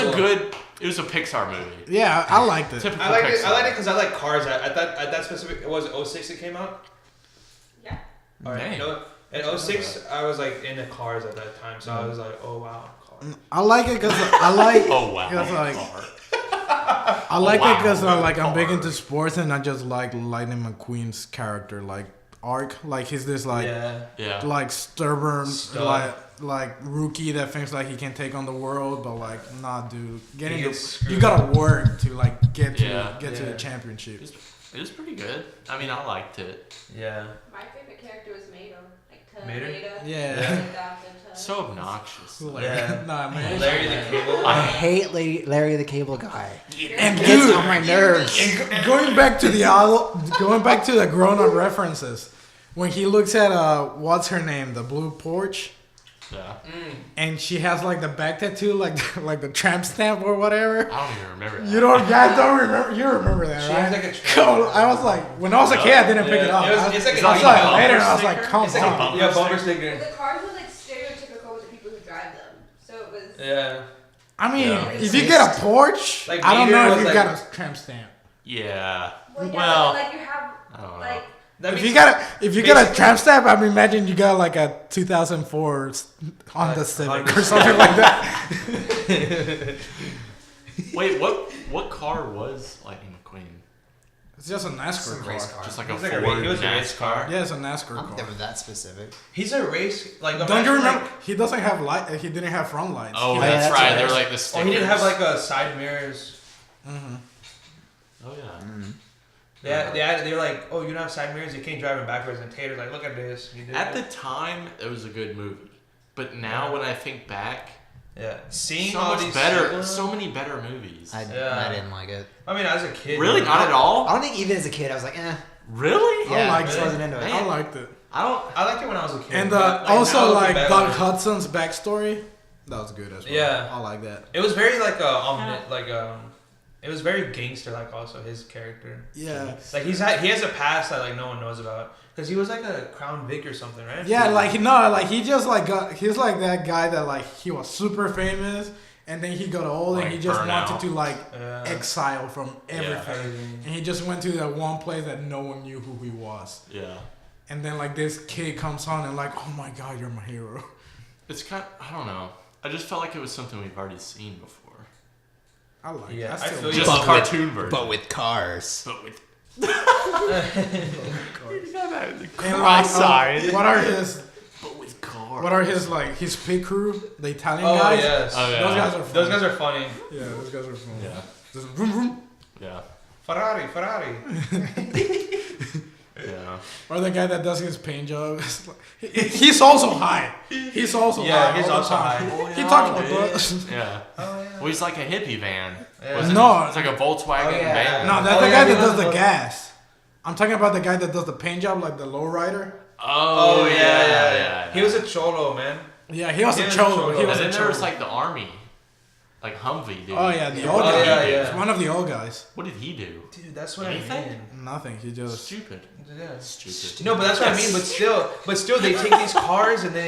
It was a Pixar movie. Yeah, I liked it. Typical I liked it. Pixar. I liked it because I like Cars. At that specific, it was 06 it came out. Yeah. All right. Dang. No, in 06 I was like into Cars at that time, so I was like, oh wow, Cars. I like it because I like. Oh wow. Cause like Car. I like wow, it because like I'm big car. into sports and I just like Lightning McQueen's character like arc. Like he's this like Yeah. like stubborn Stud. like rookie that thinks like he can take on the world, but like nah, dude, He gets screwed you gotta work to like get to the Yeah. championship. It was pretty good. I mean, I liked it. Yeah. My favorite character was Mater. Like Mater? Mater. Yeah. So obnoxious. Yeah. Nah, man. Larry the Cable. I hate Larry the Cable Guy. And It dude, gets on my nerves. And going back to the grown-up references, when he looks at what's her name, the blue porch, Yeah. and she has like the back tattoo, like the tramp stamp or whatever. I don't even remember that. You don't remember? You remember that, She right? has like a Cool. I was like, when I was a kid, I didn't pick it up. Yeah, it's like I a saw it bumper later, and I was like, sticker? come It's like on. a bumper sticker. The cars were like stereotypical with the people who drive them. So it was. Yeah. I mean, Yeah. if you get a porch, Like, I don't Mater know if was you like- got a tramp stamp. Yeah. Well, yeah, Well, but, like you have I don't know. like. That If means- you got a basically- tramp stamp, I mean, imagine you got like a 2004 Honda Civic Honda or something like that. Wait, what car was Lightning McQueen? It's just a NASCAR Some car. race car. Just like a He's like a Ford he was a race car. Yeah, it's a NASCAR I'm car. never that specific. He's a race like. Don't imagine, you remember? like- He doesn't have light. He didn't have front lights. Oh, He yeah, that's that's right. right. They're like the Oh, stickers. he didn't have like a side mirrors. Mhm. Oh yeah. They're like, oh, you don't have side mirrors, you can't drive it backwards. And Tater's like, look at this. You did At it. the time, it was a good movie, but now when I think back, Yeah, seeing so all much these better, people- so many better movies. I Yeah. didn't like it. I mean, as a kid, Really, you know, not at all. I don't think even as a kid I was like, eh. Really? Yeah, liked I just it. wasn't into it. I liked it. I don't. I liked it when I was a kid. And but, like, also now looking like back Doug on it, Hudson's backstory, that was good as well. Yeah. I like that. It was very like it was very gangster like also his character. Yeah. Like he has a past that like no one knows about because he was like a Crown Vic or something, right? Yeah, like he just like he's like that guy that like he was super famous and then he got old and Like he just burnout. wanted to like Yeah. exile from everything. Everything. And he just went to that one place that no one knew who he was. Yeah. And then like this kid comes on and like, oh my god, you're my hero. It's kind. I don't know. I just felt like it was something we've already seen before. I like it. Yeah, I I still feel like you. Just But a cartoon version. But with cars. But with. And like, what are his But with cars. what are his like his pit crew, the Italian Oh guys? yes. Oh, yeah. Those guys are funny. Those guys are funny. Yeah, those guys are fun. Yeah. Just vroom, vroom. Yeah. Ferrari. Yeah. Or the guy that does his paint job. He's also high. He's also Yeah, high. he's all the also time. high. He talks about that. Yeah. Oh yeah. Well, he's like a hippie van. Yeah. Wasn't No. it? It's like a Volkswagen Oh, yeah. van. No, that's Oh, the yeah, guy that he does the was- gas. I'm talking about the guy that does the paint job, like the lowrider. Oh, yeah. He was a cholo, man. Yeah, he was He a was a cholo. cholo. He And was then a there was cholo. like the army. Like Humvee, dude. Oh yeah, the What old did guy. he yeah, do? yeah. It's one of the old guys. What did he do? Dude, that's what Anything? I mean. Nothing. He just. Stupid. Yeah. Stupid. No, but that's what I mean. But still, they take these cars and then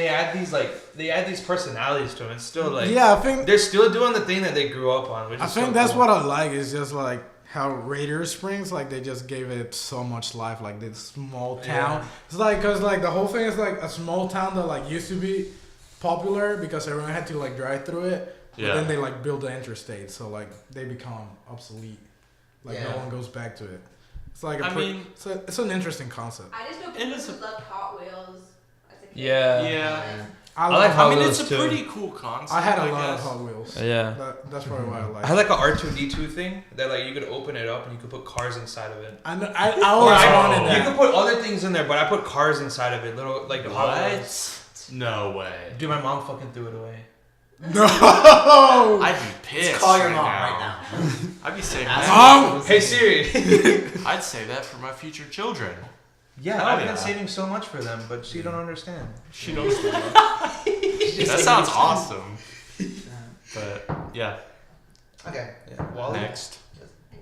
they add these personalities to them. It's still like Yeah, I think. they're still doing the thing that they grew up on. Which I is think so that's cool. what I like. Is just like how Radiator Springs, like they just gave it so much life. Like this small town. Yeah. It's like because like the whole thing is like a small town that like used to be popular because everyone had to like drive through it. But Yeah. then they like build the interstate, so like they become obsolete. Like no Yeah. one goes back to it. It's like I mean- it's an interesting concept. I just know It people is who a- loved Hot Wheels as a kid. Yeah. Yeah. I like love Hot I mean, Wheels it's a too. pretty cool concept. I had a lot guess. of Hot Wheels. Yeah. That's probably why I like. I had like a R2D2 thing that like you could open it up and you could put cars inside of it. I know, I always Or wanted You that. could put other things in there, but I put cars inside of it. Little like the Hot Wheels. What? No way. Dude, my mom fucking threw it away. No. I'd be pissed. Just call your right mom now. right now. I'd be saving Ask that. Mom! Hey Siri. I'd say that for my future children. Yeah, Oh, I've yeah. been saving so much for them, but she don't understand. She knows that. That sounds awesome. But yeah, Okay. Yeah. Wally. next.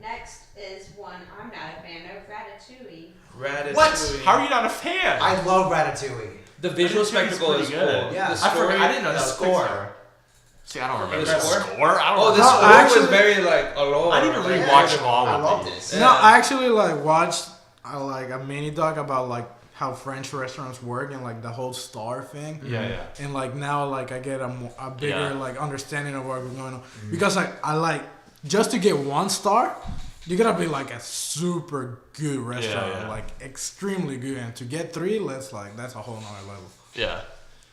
Next is one I'm not a fan of, Ratatouille. Ratatouille. What? How are you not a fan? I love Ratatouille. The visual Ratatouille's spectacle is pretty good. cool. Yeah. The I story, I forgot. I didn't know the that was score. Pixar. See, I don't remember The the score? score. I don't. Oh, the remember. score actually- was very like alone. I need to like, rewatch all I of love these. this. Yeah. No, I actually like watched like a mini doc about like how French restaurants work and like the whole star thing. Yeah, yeah. And like now like I get a bigger Yeah. like understanding of what's going on because like I like just to get 1 star you gotta be like a super good restaurant, yeah. like extremely good, and to get 3 that's a whole nother level. Yeah.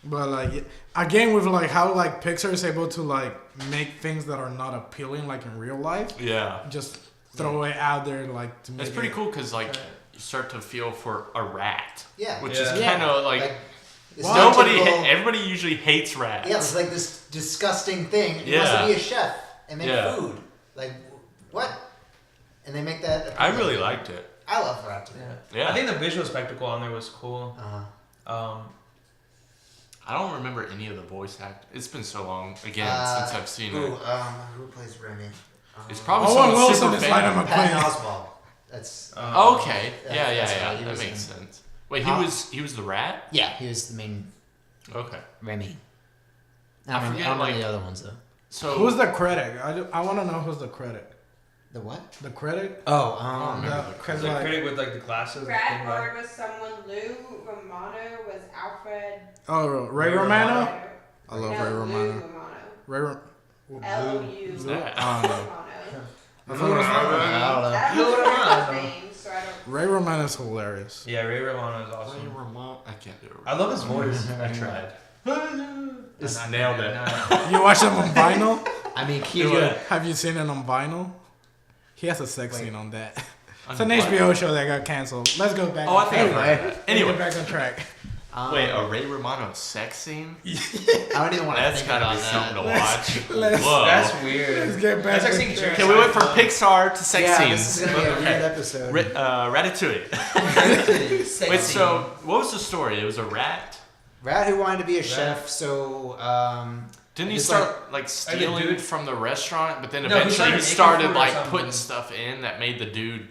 But like again with like how like Pixar is able to like make things that are not appealing like in real life, Yeah. just throw it out there like to make It's pretty it, cool because like you start to feel for a rat, Yeah. which Yeah. is kind of like it's nobody. stereotypical- Everybody usually hates rats. Yeah, it's like this disgusting thing. He wants Yeah. to be a chef and make Yeah. food. Like, what? And they make that. I really liked it. I love Ratatouille. Yeah. Yeah. I think the visual spectacle on there was cool. Uh-huh. I don't remember any of the voice act. It's been so long again since I've seen Who, it. who plays Remy? It's probably Owen someone Wilson super is famous. like Patton McQueen. Oswalt. That's. Okay. Yeah, Yeah, that's yeah, right. He That was makes in- sense. Wait, he was the rat? Yeah, he was the main Okay. Remy. I forget, I don't know like- the other ones though. So Who's the critic? I want to know who's the critic. The what? The critic? Oh, remember the Because The like, critic with like the glasses. Brad thing, Bird was someone, Lou Romano was Alfred. oh, Ray Romano. I love no, Ray Lou Romano. Romano. L-O-U. Who's that? I don't know. Romano. I thought it was That was Lou his Romano. name, so I don't. Ray Romano is hilarious. Yeah, Ray Romano is awesome. I can't do it. I love his voice. I tried. Just nailed it. You watch him on vinyl? I mean, Do it. Have you seen it on vinyl? He has a sex scene on that. It's On an what? HBO show that got canceled. Let's go back. Oh, I think I've Anyway. heard that. Let's Anyway, get back on track. wait, a Ray Romano sex scene? I don't even want to That's think gotta about be something to that. watch. let's- Whoa. That's weird. Let's get back That's like on seeing track. Can we went from Pixar to sex Yeah, scenes? this is gonna be a Okay. weird episode. Ratatouille. Sex Wait, scene. so what was the story? It was a rat. Rat who wanted to be a chef, so Didn't he Just start like stealing dude- from the restaurant? But then No, he eventually started he making started food or like something. putting stuff in that made the dude.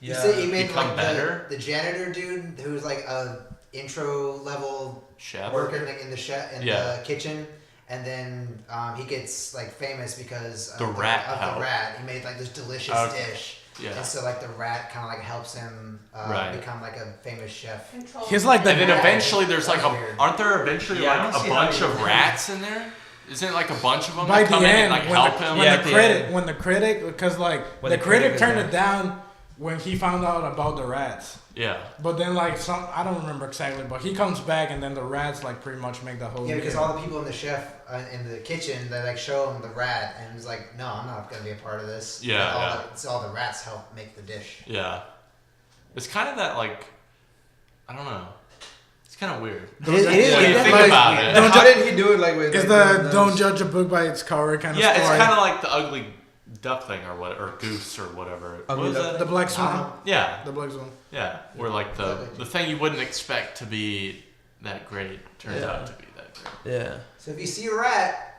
he said he made Become like better? the janitor dude who was like a intro level Chef. worker in the Yeah. the kitchen, and then he gets like famous because of The rat of helped. the rat. He made like this delicious Okay. dish, Yeah. and so like the rat kind of like helps him Right. become like a famous chef. Control. He's like the And then Yeah, eventually there's like that's a. weird. Aren't there eventually Yeah, I like don't a see how bunch you- of rats in there? Isn't it like a bunch of them By that come the in end, and like when help the, him? when Yeah, the at the critic, end. when the critic, because like When the the critic critic is turned there. it down when he found out about the rats. Yeah. But then like I don't remember exactly, but he comes back and then the rats like pretty much make the whole. Yeah, because meal. all the people in the chef in the kitchen they like show him the rat, and he's like, "No, I'm not gonna be a part of this." Yeah, all yeah. it's all the rats help make the dish. Yeah. It's kind of that like. I don't know. It's kind of weird. It is. When you think definitely about weird. it. How did he do it? Like with It's like, the with don't those- judge a book by its cover kind of Yeah, story. it's kind of like the ugly duck thing or what, or goose or whatever. What Ugly was duck. that? the black swan. Uh-huh. Yeah, The black swan. yeah. Where like the thing you wouldn't expect to be that great turns Yeah. out to be that great. Yeah. So if you see a rat,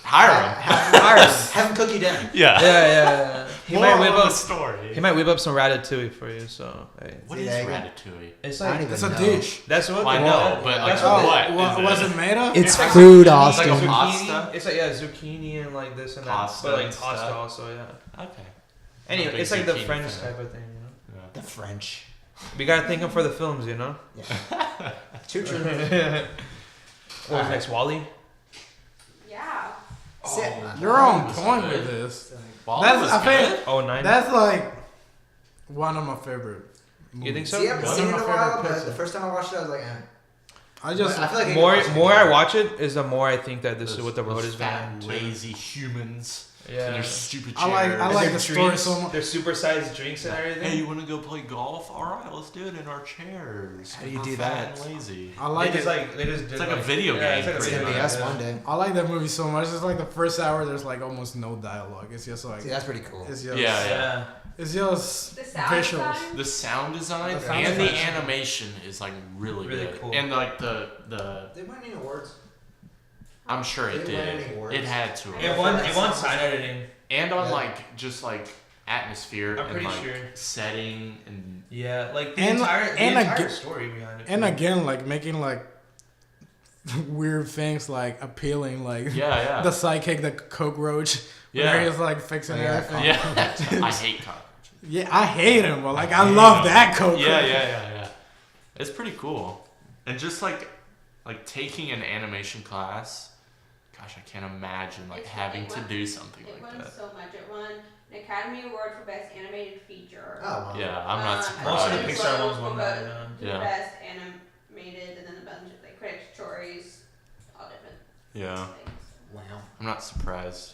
Hire him. have him cook you dinner. Yeah. Yeah. He might whip Moral of up. the story. He might whip up some ratatouille for you. So hey. What See, is there you go. ratatouille? It's I don't like even It's a know. dish. that's what. Well, I they- know, but like that's what. what? What is was it? it made of? It's like food, It's Austin. like Pasta? zucchini. It's like zucchini and like this and that, Pasta but like and pasta stuff. also. Yeah. Okay. Anyway, big it's like the zucchini French fan. type of thing, you know. Yeah. The French. We gotta thank him for the films, you know. True, true. What was next, Wally? Yeah. Sit. You're on was point good. with this. Wally That's was I think Oh, 09. that's like one of my favorite. You think so? See, I haven't One seen of it in my a while, favorite but Pixar. the first time I watched it, I was like, eh. I just But I feel like I more can watch it more I again. watch it is the more I think that this is Those- what the road those is fat, going to. lazy humans. And Yeah. their stupid I like- chairs. I like Their the story drinks, so much. Their supersized drinks and everything. Hey, you want to go play golf? All right, let's do it in our chairs. How do you We're do fat that? and lazy. I like they just it. like they just did It's like a video game, It's like a It's video gonna be game, us yeah. one day. I like that movie so much. It's like the first hour. There's like almost no dialogue. It's just like See, that's pretty cool. it's just Yeah, Yeah. it's just The sound visuals. design? The sound design The sound and the design. animation is like really Really good. cool. And like the They won any awards? I'm sure it Did it win did. any awards? It had to. It won sign editing. And on Yeah. like just like atmosphere I'm and pretty like sure. setting and Yeah, like the And- entire and story behind it. And again, like making like weird things like appealing, like yeah. the sidekick, the cockroach, Yeah. where he's like fixing Oh, yeah. everything. Yeah. I hate cockroaches. Yeah, I hate him, but like I love that cockroach. Yeah. It's pretty cool. And just like taking an animation class, gosh, I can't imagine like It's having really to do something It like won that. so much. It won an Academy Award for Best Animated Feature. Oh, wow. Yeah, I'm not Most of surprised. the Pixar ones won that. The Yeah. Best Animated, and then a bunch of like critics' choice, all different Yeah, things. Wow. I'm not surprised.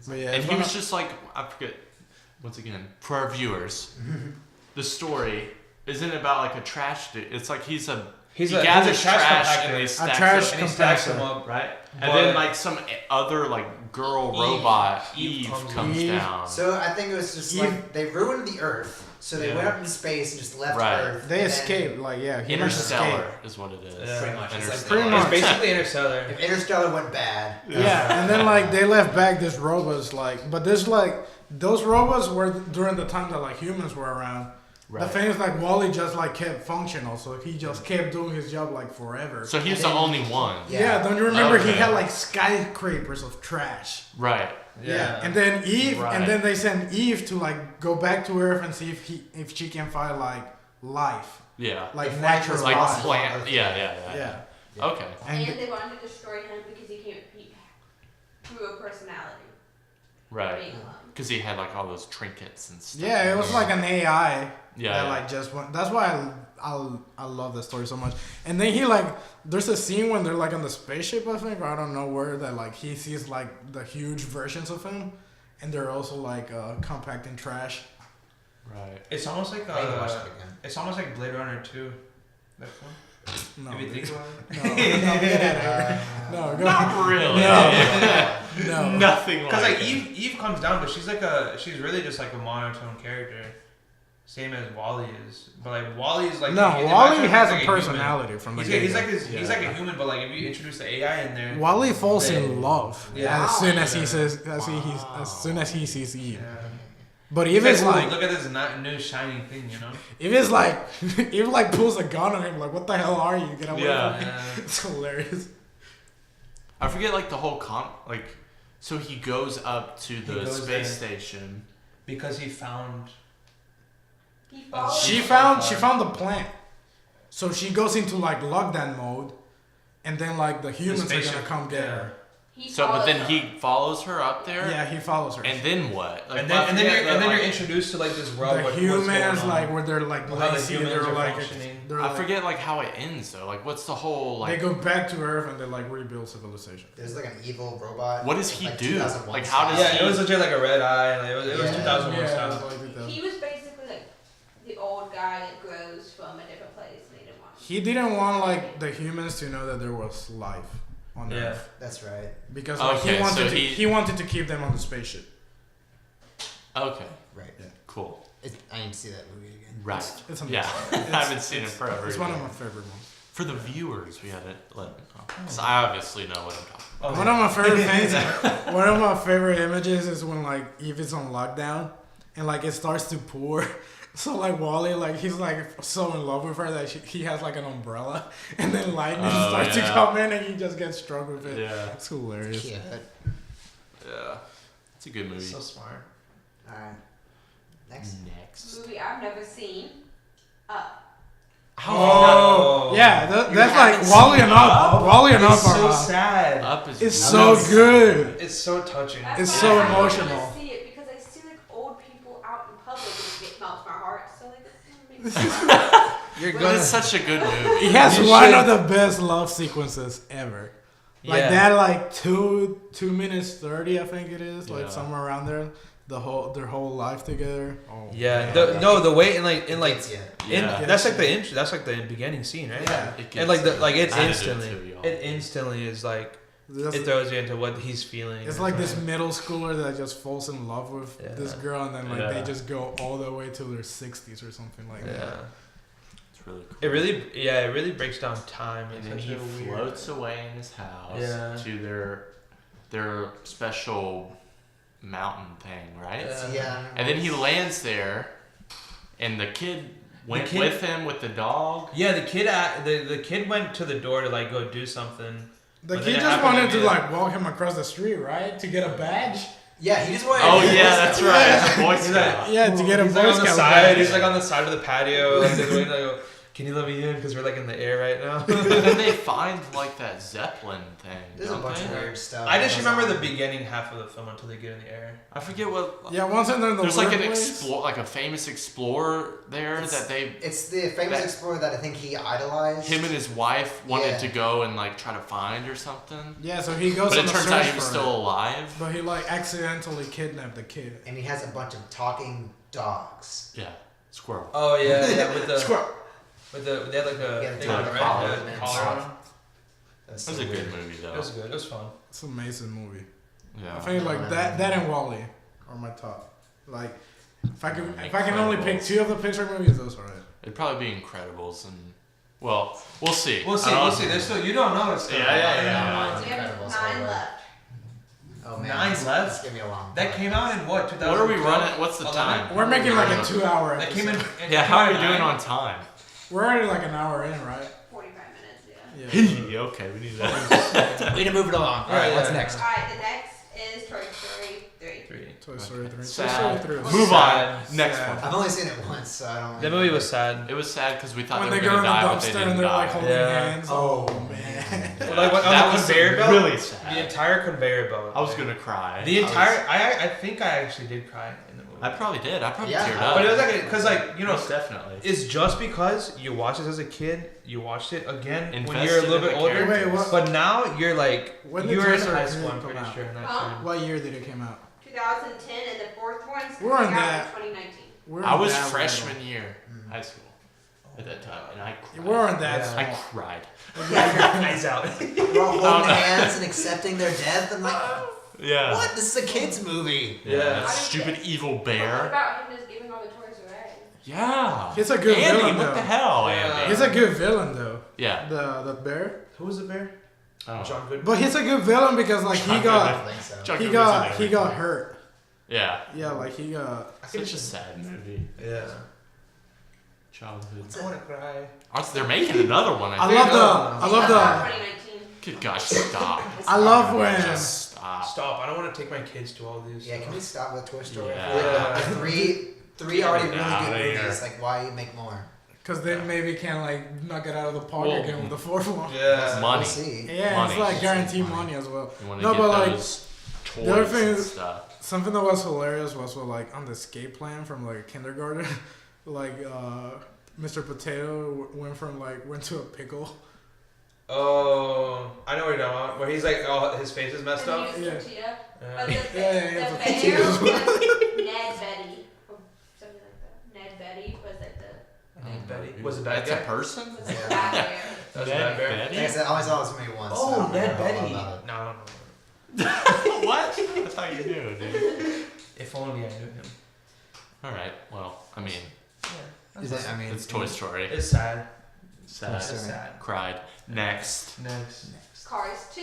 But yeah, And it's he one was of- just like, I forget, once again, for our viewers, the story isn't about like a trash dude. It's like he gathers trash and he stacks trash it, and he stacks them compactor. up. right? And But- then like some other like girl robot, Eve Eve, comes comes Eve. down. So I think it was just like they ruined the Earth, so they Yeah. went up into space and just left Right. Earth. they and then escaped. Like yeah, humans Interstellar escaped. is what it is. Yeah. Pretty much. It's like Interstellar. Pretty It's much. basically Interstellar. If Interstellar went bad, Yeah, and then like they left back these robots, like, but there's like those robots were during the time that like humans were around. The Right. thing is like Wally just like kept functional, so he just kept doing his job like forever. So he's And the then- only one. Yeah, don't you remember he Okay. had like skyscrapers of trash? Right. Yeah. And then Eve, Right. and then they send Eve to like go back to Earth and see if she can find like life, Yeah. like If natural life was Like life. plant. Yeah. Yeah. Okay. And And they wanted to destroy him because he grew a personality. Right. Being alone. Because he had like all those trinkets and stuff. yeah, it was like an AI. Yeah. That like just went. That's why I love the story so much. And then he like there's a scene when they're like on the spaceship, I think, or I don't know where, that like he sees like the huge versions of him, and they're also like compacting trash. Right. It's almost like I need to watch that again. it's almost like Blade Runner 2. That film. No, If you think about it. no, go Not really. no. Nothing like Because like it. Eve comes down, but she's really just like a monotone character, same as Wally is. But like Wally is like No, imagine Wally him has as, a like, human. personality from the He's get-go. he's like a human, but like if you introduce the AI in there, Wally falls They- in love Yeah. as soon as he Yeah. says as soon as he sees Eve. yeah. But He's if it's like, like look at this new shining thing, you know? if it's like if like pulls a gun on him, like what the hell are you? Get away Yeah. from me. Yeah. It's hilarious. I forget like the whole so he goes up to the goes space there. station. Because he found. He followed She him. found the plant, so she goes into like lockdown mode, and then like the humans are spaceship, gonna come get yeah. her. He So, but then followed he her. follows her up there. Yeah, he follows her. And then what? Like, And then I forget you're like- introduced to like this world. the what's humans going on. like where they're like How the lazy, humans they're are like functioning. they're I like, forget like how it ends though. Like, what's the whole like? they go back to Earth and they like rebuild civilization. There's like an evil robot. What does he like do? 2001 Like, how does Yeah, he? it was legit like a red eye. Like, it was Yeah. 2001 Yeah, style. like He was basically like the old guy that grows from a different place. And he didn't want. he didn't want like the humans to know that there was life on Yeah. Earth That's right. because like, Okay, so he wanted to keep them on the spaceship. Okay, Right. cool. I need to see that movie again. Right. It's Yeah, amazing. I haven't seen it forever. It's one of either. my favorite ones. For the viewers, we gotta let them know. 'Cause I obviously know what I'm talking Oh, One of my favorite things, one of my favorite images is when like Eve is on lockdown and like it starts to pour. So like Wally, like he's like so in love with her that he has like an umbrella, and then lightning Oh, starts yeah. to come in and he just gets struck with it. Yeah. It's hilarious. Yeah. Yeah. It's a good movie. So smart. Alright. Next. Next. Movie I've never seen. Oh, yeah, You that's haven't like Wally and seen Up. Wally and Up It's so are sad. Up is it's really so good. It's so touching. That's It's why so I don't emotional. wanna see it because I see like old people out in public and it melts my heart. So like it makes me sad. You're But it's such a good movie. He has You one should- of the best love sequences ever. Like Yeah. that, like 2 minutes 30, I think it is, like Yeah. somewhere around there. Their whole life together. Oh, Yeah. man. The way in like Yeah. Yeah. that's like the that's like the beginning scene, right? Yeah. It And like gets- it I did instantly too, y'all. it instantly is like That's- it throws you into what he's feeling. it's like this middle schooler that just falls in love with Yeah. this girl, and then like Yeah. they just go all the way till their 60s or something like that. Yeah. It's really cool. It really breaks down time. And It's then such he a weird- floats away in his house Yeah. to their special mountain thing, right? Yeah. And then he lands there, and the kid went kid- with him with the dog. Yeah, the kid went to the door to like go do something. The But kid then it just happened wanted to immediately. like walk him across the street, right? To get a badge. Yeah, he just wanted. Oh yeah, that's right. He's a Boy He's Scout. Yeah, to get a He's Boy like on the Scout side. badge. He's like on the side of the patio. Like, just waiting, like, can you let me in? Because we're like in the air right now. And then they find like that Zeppelin thing. There's a don't bunch they? of weird stuff. I just that remember goes the on. beginning half of the film until they get in the air. I forget what. Yeah, once in the There's like an workplace. like a famous explorer there that they. It's the famous that- explorer that I think he idolized. Him and his wife wanted Yeah. to go and like try to find or something. Yeah, so he goes But on it a turns search out he was for still it. alive. But he like accidentally kidnapped the kid. And he has a bunch of talking dogs. Yeah, squirrel. Oh yeah, with the Squirrel. they had like a Yeah, thing the on it, collar right? and The then collar sock. on. That's That was so a good weird. movie though. It was good. It was fun. It's an amazing movie. Yeah. I think like that and Wall-E are my top. Like if I can only pick Incredibles. two of the Pixar movies, those are it. It'd probably be Incredibles and well, we'll see. We'll see. I don't We'll know. see. There's still you don't know it's still. Yeah. We have Incredibles 9 over. left. Oh man, 9 this left? Give me a long. That time. came out in what? 2000. What are we running? What's the 11? time? We're making like a 2-hour. That came in. Yeah, how are we doing on time? We're already like an hour in, right? 45 minutes, yeah. Yeah. Okay, we need that. We need to move it along. All right, Yeah, what's yeah. next? Alright, the next is Toy Story 3. Toy Story 3. Toy Sad. Story 3. Move Sad. on. Next Sad. one. I've only seen it once, so I don't. That movie was sad. It was sad because we thought When they they were go in gonna the die, but they dumpster didn't and they're like die. holding Yeah. hands. Oh man. Like on That the was conveyor belt. really The sad. entire conveyor belt. I was gonna cry. The entire. I think I actually did cry in the movie. I probably did. I probably Yeah. teared up. But it was like because like you know Most definitely. it's just because you watched it as a kid, you watched it again when Invested you're a little in bit the older. characters. Wait, what? But now you're like When did you were Toy in Story high 3 school. I'm come pretty out? sure in that Huh? time. What year did it come out? 2010, and the fourth one's We're coming on out that. in 2019. We're I was that freshman year high school at that time, and I cried. little. We're on that Yeah. I small. cried. Eyes out. We're all holding hands and accepting their death. I'm like, Yeah. what? This is a kids movie. Yeah. Yeah. That stupid evil What bear. about him just giving all the toys away? Yeah. He's a good Andy, villain, what though. the hell, Yeah. Andy? He's a good villain though. Yeah. The bear. Who was the bear? Oh. John Goodman. But he's a good villain because like he I got don't think so. Chuck he Goodman's got in he everything. got hurt. Yeah. Yeah, like he got. Such a sad movie. Yeah. Childhood. I want to cry. They're making another one. I I think. love no. I love the. 2019. Good gosh, stop. I love when. Just stop. Stop! I don't want to take my kids to all these. Yeah, can we stop with Toy Story? Yeah. Three already really Get good outta here. movies. Like, why make more? Because they maybe can like knock it out of the park Well, again with the fourth one. Yeah. Money. We'll see. Yeah, Money. it's like guaranteed Money. money as well. You want to No, get but like those toys the other thing and is- stuff. something that was hilarious was with, like on the escape plan from like kindergarten, like Mr. Potato went to a pickle. Oh, I know what you're talking about. Where he's like, oh, his face is messed And up. he Yeah. used tortilla. Yeah. But the, Yeah, the for bear tortillas. was Ned Betty. Or something like that. Ned Betty was like the Ned Betty. Was it bad That's guy? a person? was the Yeah. bad bear. That was Ned bad bear. Betty? Like I said, I only saw this movie once. Oh, so I don't Ned remember all Betty. about No, I don't know. What? I thought you knew, dude. If only I knew him. Alright, well, I mean, it. Is it, I mean, it's Toy Story. It's sad. Sad. Toy Story. Sad. Cried. Next. Next. Cars 2.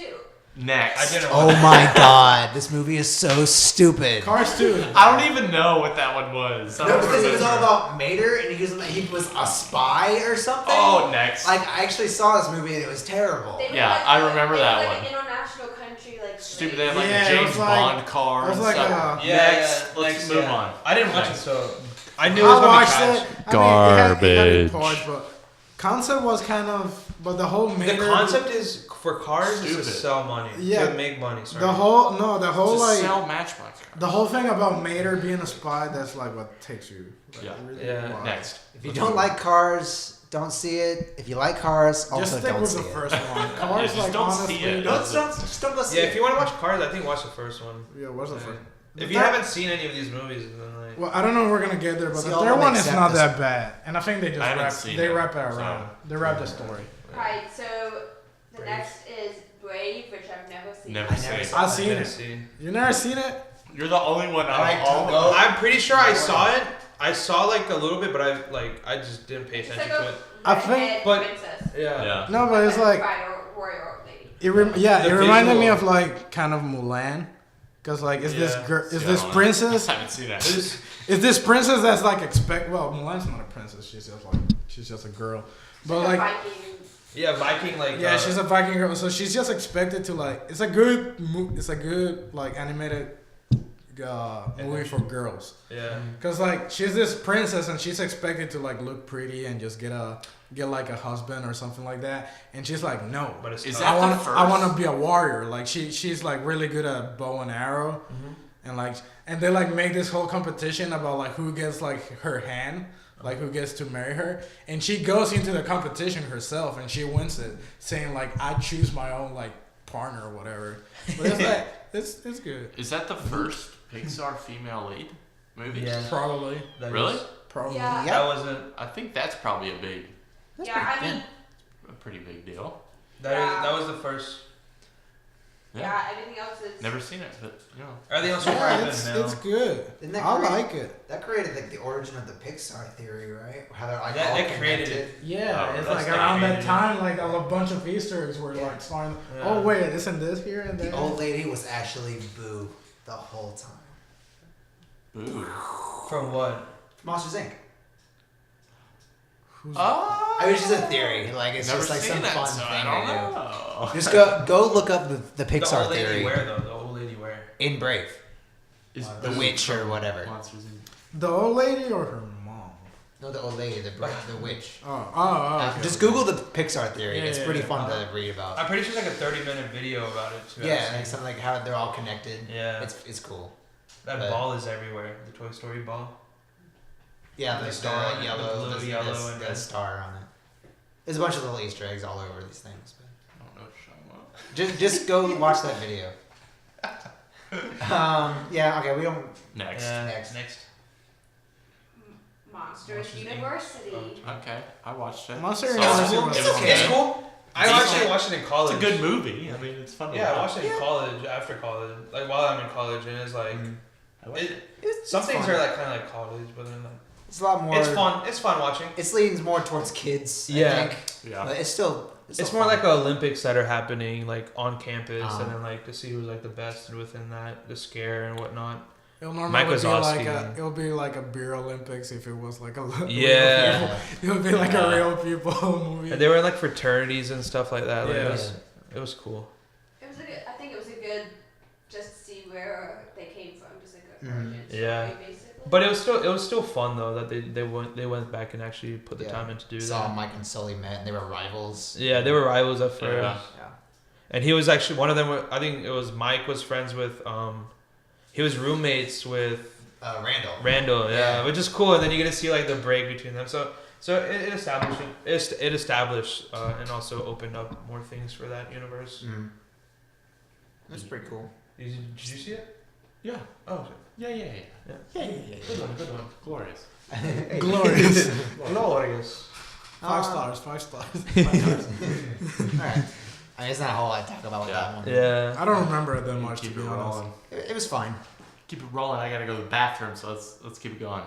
Next. I didn't. Oh my god, this movie is so stupid. Cars 2. I don't even know what that one was. I No, don't because it was all remember. about Mater, and he was a spy or something. Oh, next. Like I actually saw this movie and it was terrible. They were Yeah, like, I remember they that were one. like an international country, like Stupid. They had like Yeah, a it James was like- Bond car it was and like stuff. a- Next. Let's move yeah. on. I didn't watch it, Next. so I knew it was I gonna be watched trash. it. I mean, it had its Garbage. parts, but concept was kind of, but the whole The Mater. concept is for cars is Stupid. to sell money. Yeah. To make money. Sorry. The whole To like sell Matchbox cars. the whole thing about Mater being a spy. That's like what takes you. Like, Yeah. really Yeah. wild. Next. If you don't like cars, don't see it. If you like cars, also Just stick don't with see the it. first one. Cars, just like don't see honestly, it. Just don't go see Yeah, it. if you want to watch cars, I think watch the first one. yeah, what's the Yeah. first? If you That- haven't seen any of these movies, then like. Well, I don't know if we're gonna get there, but See, the all third them one is except not this- that bad, and I think they just I haven't wrap seen they it, wrap it so- around. They wrap the story. Right, so the Brave. next is Brave, which I've never seen. Never I seen never it. saw I've seen Never it. seen. You never seen it? You're the only one out Alright, of all go. I'm pretty sure I saw it. I saw like a little bit, but I just didn't pay It's attention like to a it. I think, but- princess. Yeah. no, but it's like Warrior lady. it The reminded me visual. of like kind of Mulan, cause like is this Yeah. girl is See, this I don't know. princess I haven't seen that. is this princess that's like well Mulan's not a princess, she's just a girl, but Like a like Viking. Yeah, Viking like. yeah, she's a Viking girl, so she's just expected to like. It's a good like animated movie for girls. Yeah. Cause like she's this princess and she's expected to like look pretty and just get like a husband or something like that, and she's like no. But it's Is tough. that I want to be a warrior. Like she's like really good at bow and arrow, and they like make this whole competition about like who gets like her hand. Like who gets to marry her, and she goes into the competition herself, and she wins it, saying like I choose my own like partner or whatever. But it's like it's good. Is that the first Pixar female lead movie? Yeah. Probably. Really? Probably. Yeah. That wasn't. I think that's probably a pretty big deal. That was the first. Yeah, everything else is. Never seen it, but Everything else was Yeah, probably it's good now. it's good. Isn't that I great? like it. That created like the origin of the Pixar theory, right? How they're like That- all that created connected. Yeah, Oh, it's that's like not around that creative. time, like a bunch of Easter eggs were like starting. Yeah. Oh wait, isn't this here and there? The old lady was actually Boo the whole time. boo. From what? Monsters Inc. Who's Oh, I mean, it's just a theory. Like it's never just like seen some that, fun so thing I don't to know. do. Just go look up the The Pixar old lady theory where though? The old lady where? in Brave, Is the witch or whatever. Monsters Inc. the old lady or her mom? No, the old lady, the witch. Oh. Okay. Just Google the Pixar theory. Yeah, It's yeah, pretty yeah. fun to read about. I'm pretty sure it's like a 30-minute video about it too. Yeah, and something like how they're all connected. Yeah. It's cool. That but- ball is everywhere. The Toy Story ball. Yeah, The the star, star, yellow, the blue, the yellow, and the then- star on it. There's a bunch of little Easter eggs all over these things. But I don't know what you're talking about. just go watch that video. Yeah. Okay. We don't. Next. Yeah. Next. Monsters Monsters, Inc. University. Okay, I watched it. Monster So- University It's, was it's, fun. it's cool. I actually watched it in It's college. a good movie. I mean, it's fun. To Yeah, I watch. watched it in college, after college, like while I'm in college, and it's like I watched it. some things fun. are like kind of like college, but then like It's a lot more. it's fun. It's fun watching. It leans more towards kids. I Yeah. think. Yeah. But it's still. It's more like Olympics that are happening like on campus, Uh-huh. and then like to see who's like the best within that, the scare and whatnot. It'll normally Mike be Wazowski. like it'll be like a beer Olympics if it was like a Yeah. it would be like a real people movie. And they were in like fraternities and stuff like that. Like, Yeah. it was cool. It was a good. I think it was a good, just to see where they came from, just like a Mhm. origin story, Yeah. basically. But it was still fun though that they went back and actually put the Yeah. time in to do Saw that. Mike and Sully met, and they were rivals. Yeah, they were rivals at first. Yeah. Yeah. And he was actually one of them. I think it was Mike was friends with. He was roommates with Randall. Randall. Yeah, Yeah. which is cool. And then you get to see like the break between them. So it established and also opened up more things for that universe. Mm. That's pretty cool. Did you see it? Yeah. Oh, Yeah. good one. Good one. Glorious. Glorious. Glorious. 5 stars. 5 stars. All right. I mean, it's not a whole lot to talk about with Yeah. that one. Yeah. I don't remember it that much to Keep be it honest. rolling. It was fine. Keep it rolling. I gotta go to the bathroom, so let's keep it going.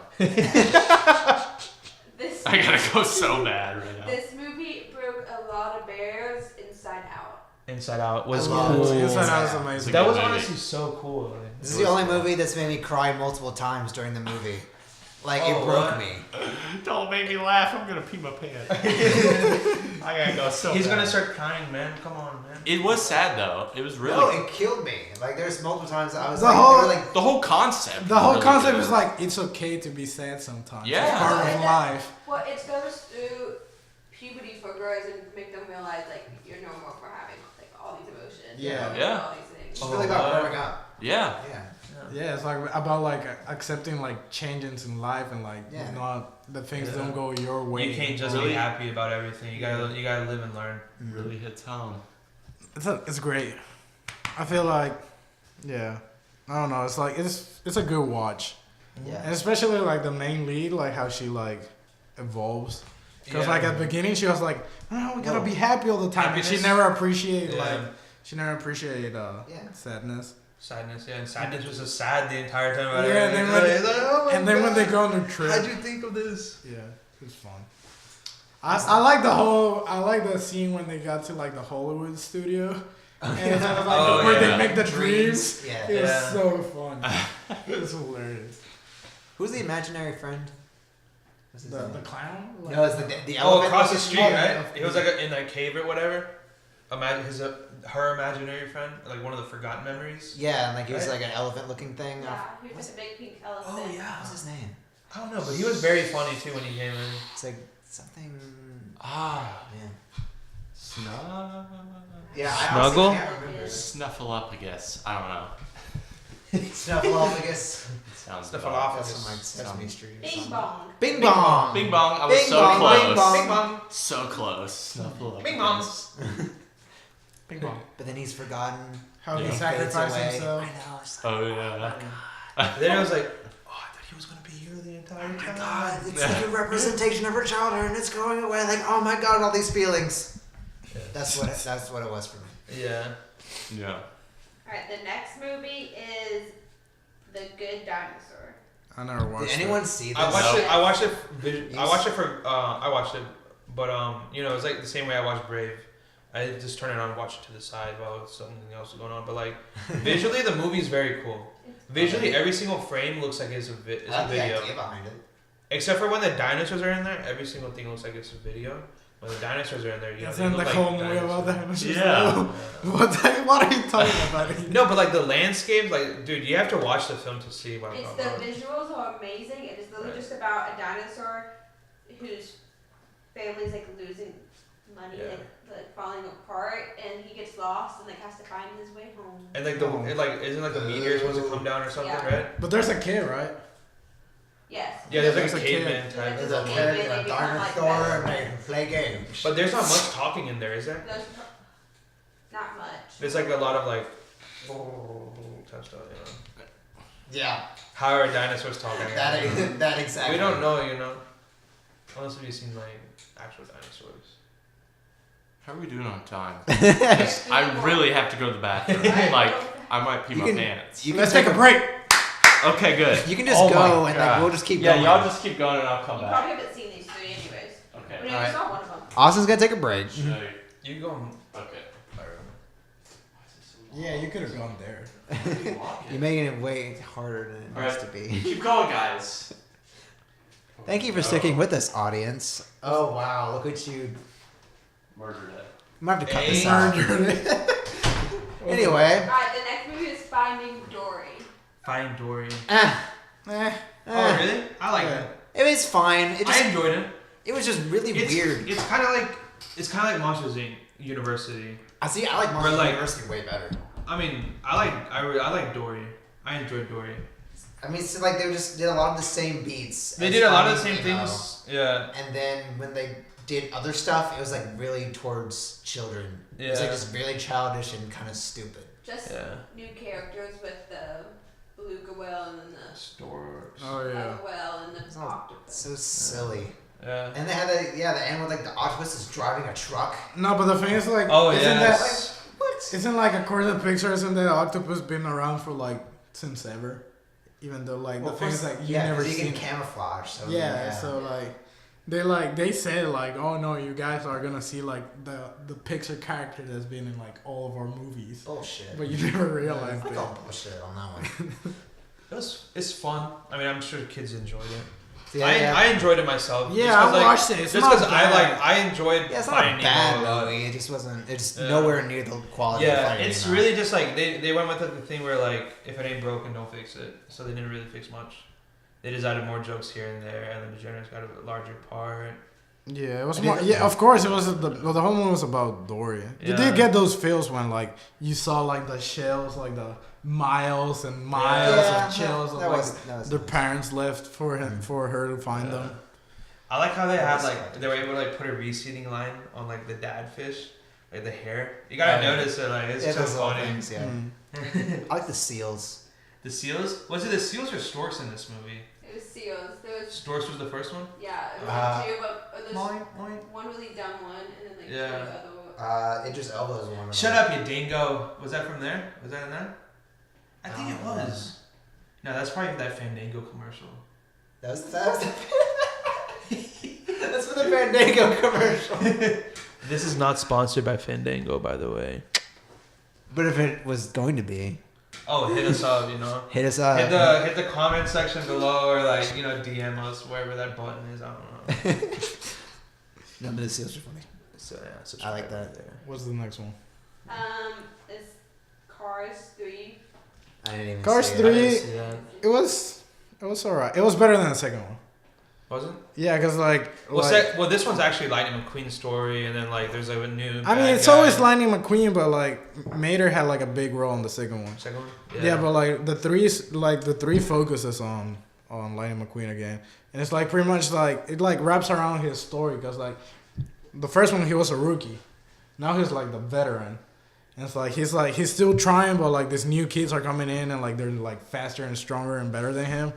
This I gotta go so bad right now. this movie broke a lot of barriers inside out. Inside Out was I love cool. Inside Out is Yeah. amazing. That was Good movie. honestly so cool. Like, This is the only movie that's made me cry multiple times during the movie. Like, Oh, it broke what? me. Don't make me laugh. I'm gonna pee my pants. I gotta go so He's bad. gonna start crying, man. Come on, man. It was sad though. It was really No, it killed me. Like, there's multiple times I was The like, whole- they were like, the whole concept. The whole really concept good. is like it's okay to be sad sometimes. Yeah. It's part of life. Well, it goes through puberty for girls and make them realize like you're normal for having like all these emotions. Yeah. and Yeah. All these things. it's really about growing up. Yeah. Yeah. Yeah, it's like about like accepting like changes in life and like Yeah. not the things Yeah. don't go your way. You can't just Really? be happy about everything. You gotta live and learn. Really hits home. It's great. I feel like, yeah, I don't know. It's like it's a good watch, and Yeah. especially like the main lead, like how she like evolves. Because Yeah. like at the beginning she was like, oh, we gotta be happy all the time, and she Happiness? never appreciated Yeah. like Yeah. sadness. Sadness, yeah, and sadness was just sad the entire time. About Yeah, and then everything. when- It's like, oh my And then when God, they go on the trip, how'd you think of this? yeah, it's fun. I like the scene when they got to like the Hollywood studio. And it's kind of like where they make the dreams. Yeah. It was so fun. It was hilarious. Who's the imaginary friend? What's his The name? clown? Like, No, it's the Oh, elephant. across the looking street, one. right? He was like in that cave or whatever. Imagine her imaginary friend, like one of the forgotten memories. Yeah, and like he was Right? like an elephant-looking thing. Yeah, he was just a big pink elephant. Oh yeah, what's his name? I don't know, but he was very funny too when he came in. It's like something. Man. Snuggle? Yeah, Snuggle? I can't remember. Snuffleupagus. I don't know. Snuffleupagus. Sounds Snuffleupagus. That's from like Sesame Street. or Bing something. bong. Bing bong. Bing bong. I was Bing so bong, close. bing bong. Bing bong. So close. Snuffleupagus. Bing bong. Bing bong. But then he's forgotten. how he Yeah. sacrificed Fades away. himself. I know. It's like, Oh yeah. Then I was like, oh, I thought he was gonna be here the entire oh my time. god, it's like a representation of her childhood, and it's going away. Like, oh my god, all these feelings. That's what it was for me. Yeah. Yeah. Alright, the next movie is The Good Dinosaur. I never watched Did anyone see this? I watched it. Yes. I watched it, but you know, it's like the same way I watched Brave. I just turn it on and watch it to the side while something else is going on. But like visually, the movie is very cool. Visually, every single frame looks like it's a I like the video. idea behind it. Except for when the dinosaurs are in there, every single thing looks like it's a video. When the dinosaurs are in there, you know, It's they in look the like whole movie about dinosaurs. that. Yeah. What are you talking about? No, but like the landscapes, like dude, you have to watch the film to see what I'm It's talking the about. visuals are amazing. It is literally Right. just about a dinosaur whose family's like losing money, Yeah. like falling apart, and he gets lost and like has to find his way home. And like isn't like the meteor supposed to come down or something, Yeah. right? But there's a kid, right? Yes. Yeah, there's There's like a a kid. caveman type. There's a Maybe kid they and a become, like, dinosaur, best and they friends. can play games. But there's not much talking in there, is there? There's not much. There's like a lot of like type stuff, you know. Yeah, How are dinosaurs talking? that exactly. We don't know, you know. Unless we've seen like actual dinosaurs. How are we doing on time? 'Cause I really have to go to the bathroom. Like, I might pee You my can- pants. You can Let's take a break. Okay, good. You can just Oh go, my and like God. we'll just keep Yeah, going. y'all just keep going and I'll come You back. probably haven't seen these three anyways. Okay. But I Alright. saw one of them. Austin's gonna take a break. Should I- You go. Okay. Yeah, you could have gone there. You're making it way harder than it needs Alright. to be. Keep going, guys. Thank you for sticking with us, audience. Oh wow, look at you. Murdered it. I'm gonna have to cut this Hey. out. Anyway, Alright, the next movie is Finding Dory. Find Dory. eh, Oh really? I like Yeah. that. it was fine. It I just enjoyed it. it was just really weird. It's kind of like Monsters Inc. University. I see. I like We're Monster like- University way better. I mean, I like Dory. I enjoyed Dory. I mean, so like they just did a lot of the same beats. They as did a lot of the Finding same Nemo. things. Yeah. And then when they did other stuff, it was like really towards children. It was like Yeah. just really childish and kind of stupid. Just Yeah. new characters with the beluga whale and then the Stores. Oh yeah. other whale and the It's octopus. so silly. Yeah. And they had the end with like the octopus is driving a truck. No, but the thing is like, Oh isn't yes. What? isn't like according to Pixar, isn't that octopus been around for like since ever? Even though like Well, the thing is first- like you yeah, never 'cause you seen. can camouflage. So Yeah, so they said like, oh no, you guys are gonna see like the Pixar character that's been in like all of our movies, bullshit. but you never realized Fuck it. all bullshit on that one. It's fun. I mean, I'm sure kids enjoyed it. Yeah, I enjoyed it myself. Yeah, just 'cause, I like, watched it. It's just not because bad. I enjoyed. yeah, it's not a Finding bad Nemo a lot. movie. It just wasn't. It's Yeah. nowhere near the quality. of Yeah, Finding it's Nemo. really just like they went with the thing where like if it ain't broken, don't fix it. So they didn't really fix much. They just added more jokes here and there, and then the generous got a larger part. Yeah, it was I more. did- Yeah, of course, it was the whole movie was about Dory. You Yeah. did get those feels when like you saw like the shells, like the miles and miles Yeah, of shells of that like was their parents left for him for her to find Yeah. them. I like how they That had was like fucking they were able to like put a reseeding line on like the dad fish, like the hair. You gotta Yeah. notice it, like it's Yeah, so those little funny. things. Yeah, Mm. I like the seals. The seals? Was it the seals or storks in this movie? It was seals. There was Storks was the first one. yeah, it was Uh, two, but there's one really dumb one and then like Yeah. two other ones. Idris Elba is one of Shut them. up, you dingo. Was that from there? Was that in that? I think it was. No, that's probably that Fandango commercial. That was That's for the Fandango commercial. This is not sponsored by Fandango, by the way. But if it was going to be, Oh, hit us up, you know. hit us up. Hit the comment section below, or like DM us wherever that button is. I don't know. No, but the seals are funny. So yeah, I subscribe like that. there. What's the next one? It's Cars 3. I didn't even Cars see 3. it. I didn't see that. It was alright. It was better than the second one. Was it? Yeah, cause like Well, this one's actually Lightning McQueen's story, and then like there's like a new. I mean, bad it's guy. always Lightning McQueen, but like Mater had like a big role in the second one. Second one. Yeah, but like the three focuses on Lightning McQueen again, and it's like pretty much like it like wraps around his story, cause like the first one he was a rookie, now he's like the veteran, and it's like he's still trying, but like these new kids are coming in and like they're like faster and stronger and better than him.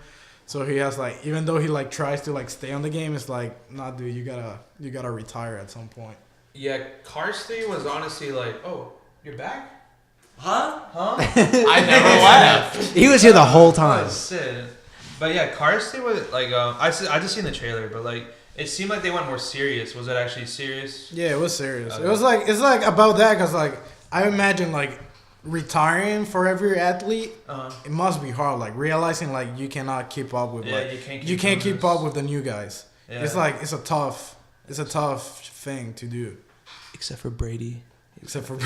So he has like, even though he like tries to like stay on the game, it's like, nah, dude, you gotta retire at some point. Yeah, Cars 3 was honestly like, oh, you're back? Huh? Huh? I never left. He was here the whole time. Oh, shit. But yeah, Cars 3 was like, I just seen the trailer, but like, it seemed like they went more serious. Was it actually serious? Yeah, it was serious. Okay. It was like, it's like about that, cause like I imagine like retiring for every athlete, it must be hard. Like realizing like you cannot keep up with you can't keep up with the new guys. Yeah. It's like it's a tough thing to do. Except for Brady. Except for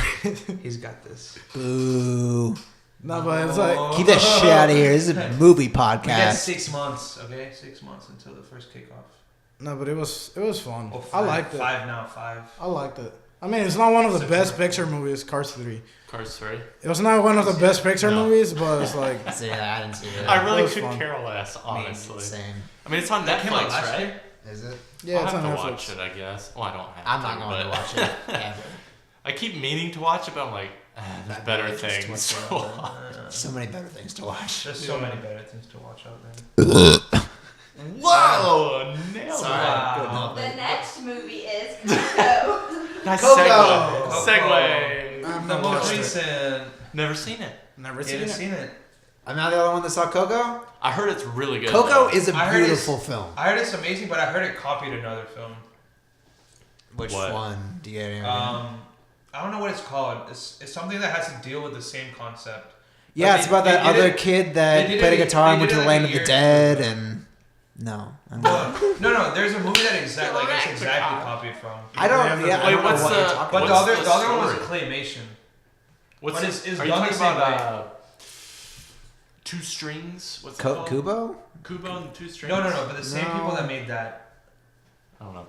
He's got this. Boo. no, but it's like Keep that shit out of here. This is a movie We got podcast. 6 months, okay? 6 months until the first kickoff. no, but it was fun. Oh, I liked it. 5 now, 5. I liked it. I mean, it's not one of the best picture movies. Cars 3. Cars 3. It was not one of the best picture No. movies, but it's like So, yeah, I didn't see it. I really was could fun. care less, I mean, honestly. same. I mean, it's on That came out Netflix, last right? year? Is it? yeah, I'll it's have on to Netflix. watch it, I guess. Well, I don't have I'm to. not going to but watch it. Ever. I keep meaning to watch it, but I'm like, there's better It's too things much to better. watch. So many better things to watch. There's so many better things to watch out there. Whoa! Nailed Sorry. Wow. The next movie is Coco. it. Nice Coco. segue. I've The not most watched it. recent. Never seen it. Never You seen haven't it. seen it. I'm not the only one that saw Coco. I heard it's really good. Coco though. is a I heard beautiful film. I heard it's amazing, but I heard it copied another film. Which What? one? Do you get any idea? I don't know what it's called. It's something that has to deal with the same concept. Yeah, But it's about that they did other it- kid that they did played a it- guitar they and went did to it the like land a of the year dead, ago. and no, I don't know. No. There's a movie that it's Correct, exactly Kyle. copied from. I don't. Yeah, I Wait, don't know what's what you're the- talking But about. the other one was a story? claymation. What's But it? it's Are you done the talking same about way. Two Strings? What's it Co- called? Kubo? Kubo and the Two Strings? No, but the same No. people that made that. I don't know.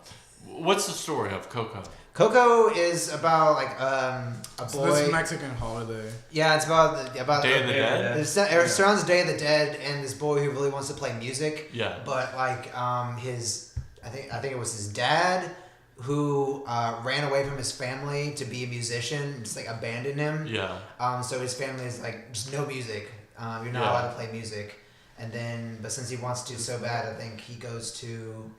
What's the story of Coco? Coco is about like a So this boy. Mexican holiday. Yeah, it's about Day of the Dead? It surrounds the Day of the Dead and this boy who really wants to play music. Yeah. But like his, I think it was his dad who ran away from his family to be a musician, just like abandoned him. Yeah. So his family is like just no music. You're not Yeah. allowed to play music. And then, but since he wants to so bad, I think he goes to.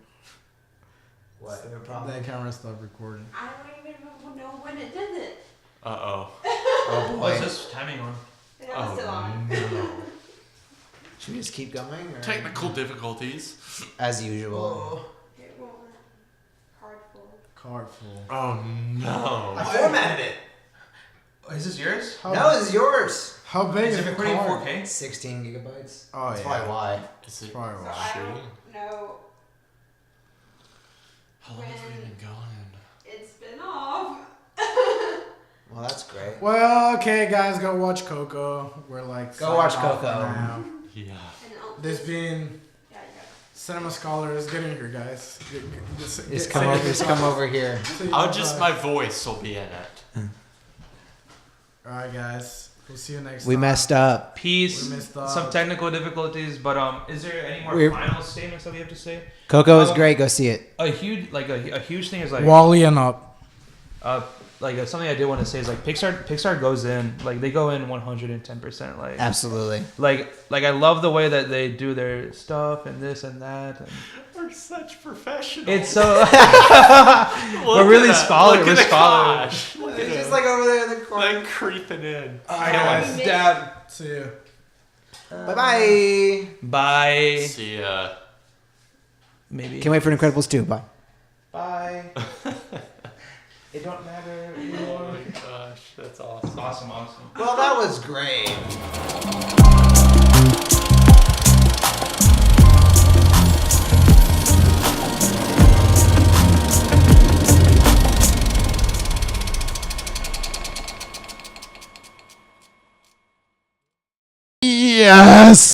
What? You have a problem? That camera stopped recording. I don't even know when it did it. Uh-oh. Oh What's boy. this timing on? It was still on. no. Should we just keep going? Or? Technical difficulties. As usual. It won't. Card full. Card full. Oh, no. I formatted it. Is this yours? How, No, this is yours. how big Is is it the recording card? 4K? 16 gigabytes. Oh That's yeah. probably why. Is it Probably So why. I shooting? don't know. How long have we been going? It's been off. Well, that's great. Well, okay, guys, go watch Coco. We're like Go watch signing off Coco. for now. Yeah. And This being yeah, Cinema Scholars, get in here, guys. Just come over here. I'll just, my voice will be in it. All right, guys. We'll see you next We time. messed up. Peace. We messed up. Some technical difficulties, but is there any more We're- final statements that we have to say? Coco is great. Go see it. A huge thing is like Wally and up. something I did want to say is like Pixar goes in, like they go in 110%, like Absolutely. like I love the way that they do their stuff and this and that, and We're such professionals. it's so Look really at that. scholar- Look we're at the scholars. Kosh. Look at It's him. just like over there in the corner. Like creeping in. All right, guys. Dad. See you. Bye bye. Bye. See ya. Maybe. Can't wait for Incredibles 2. Bye. Bye. It don't matter Oh anymore. my gosh, that's awesome. Awesome. Well, that was great. Yes.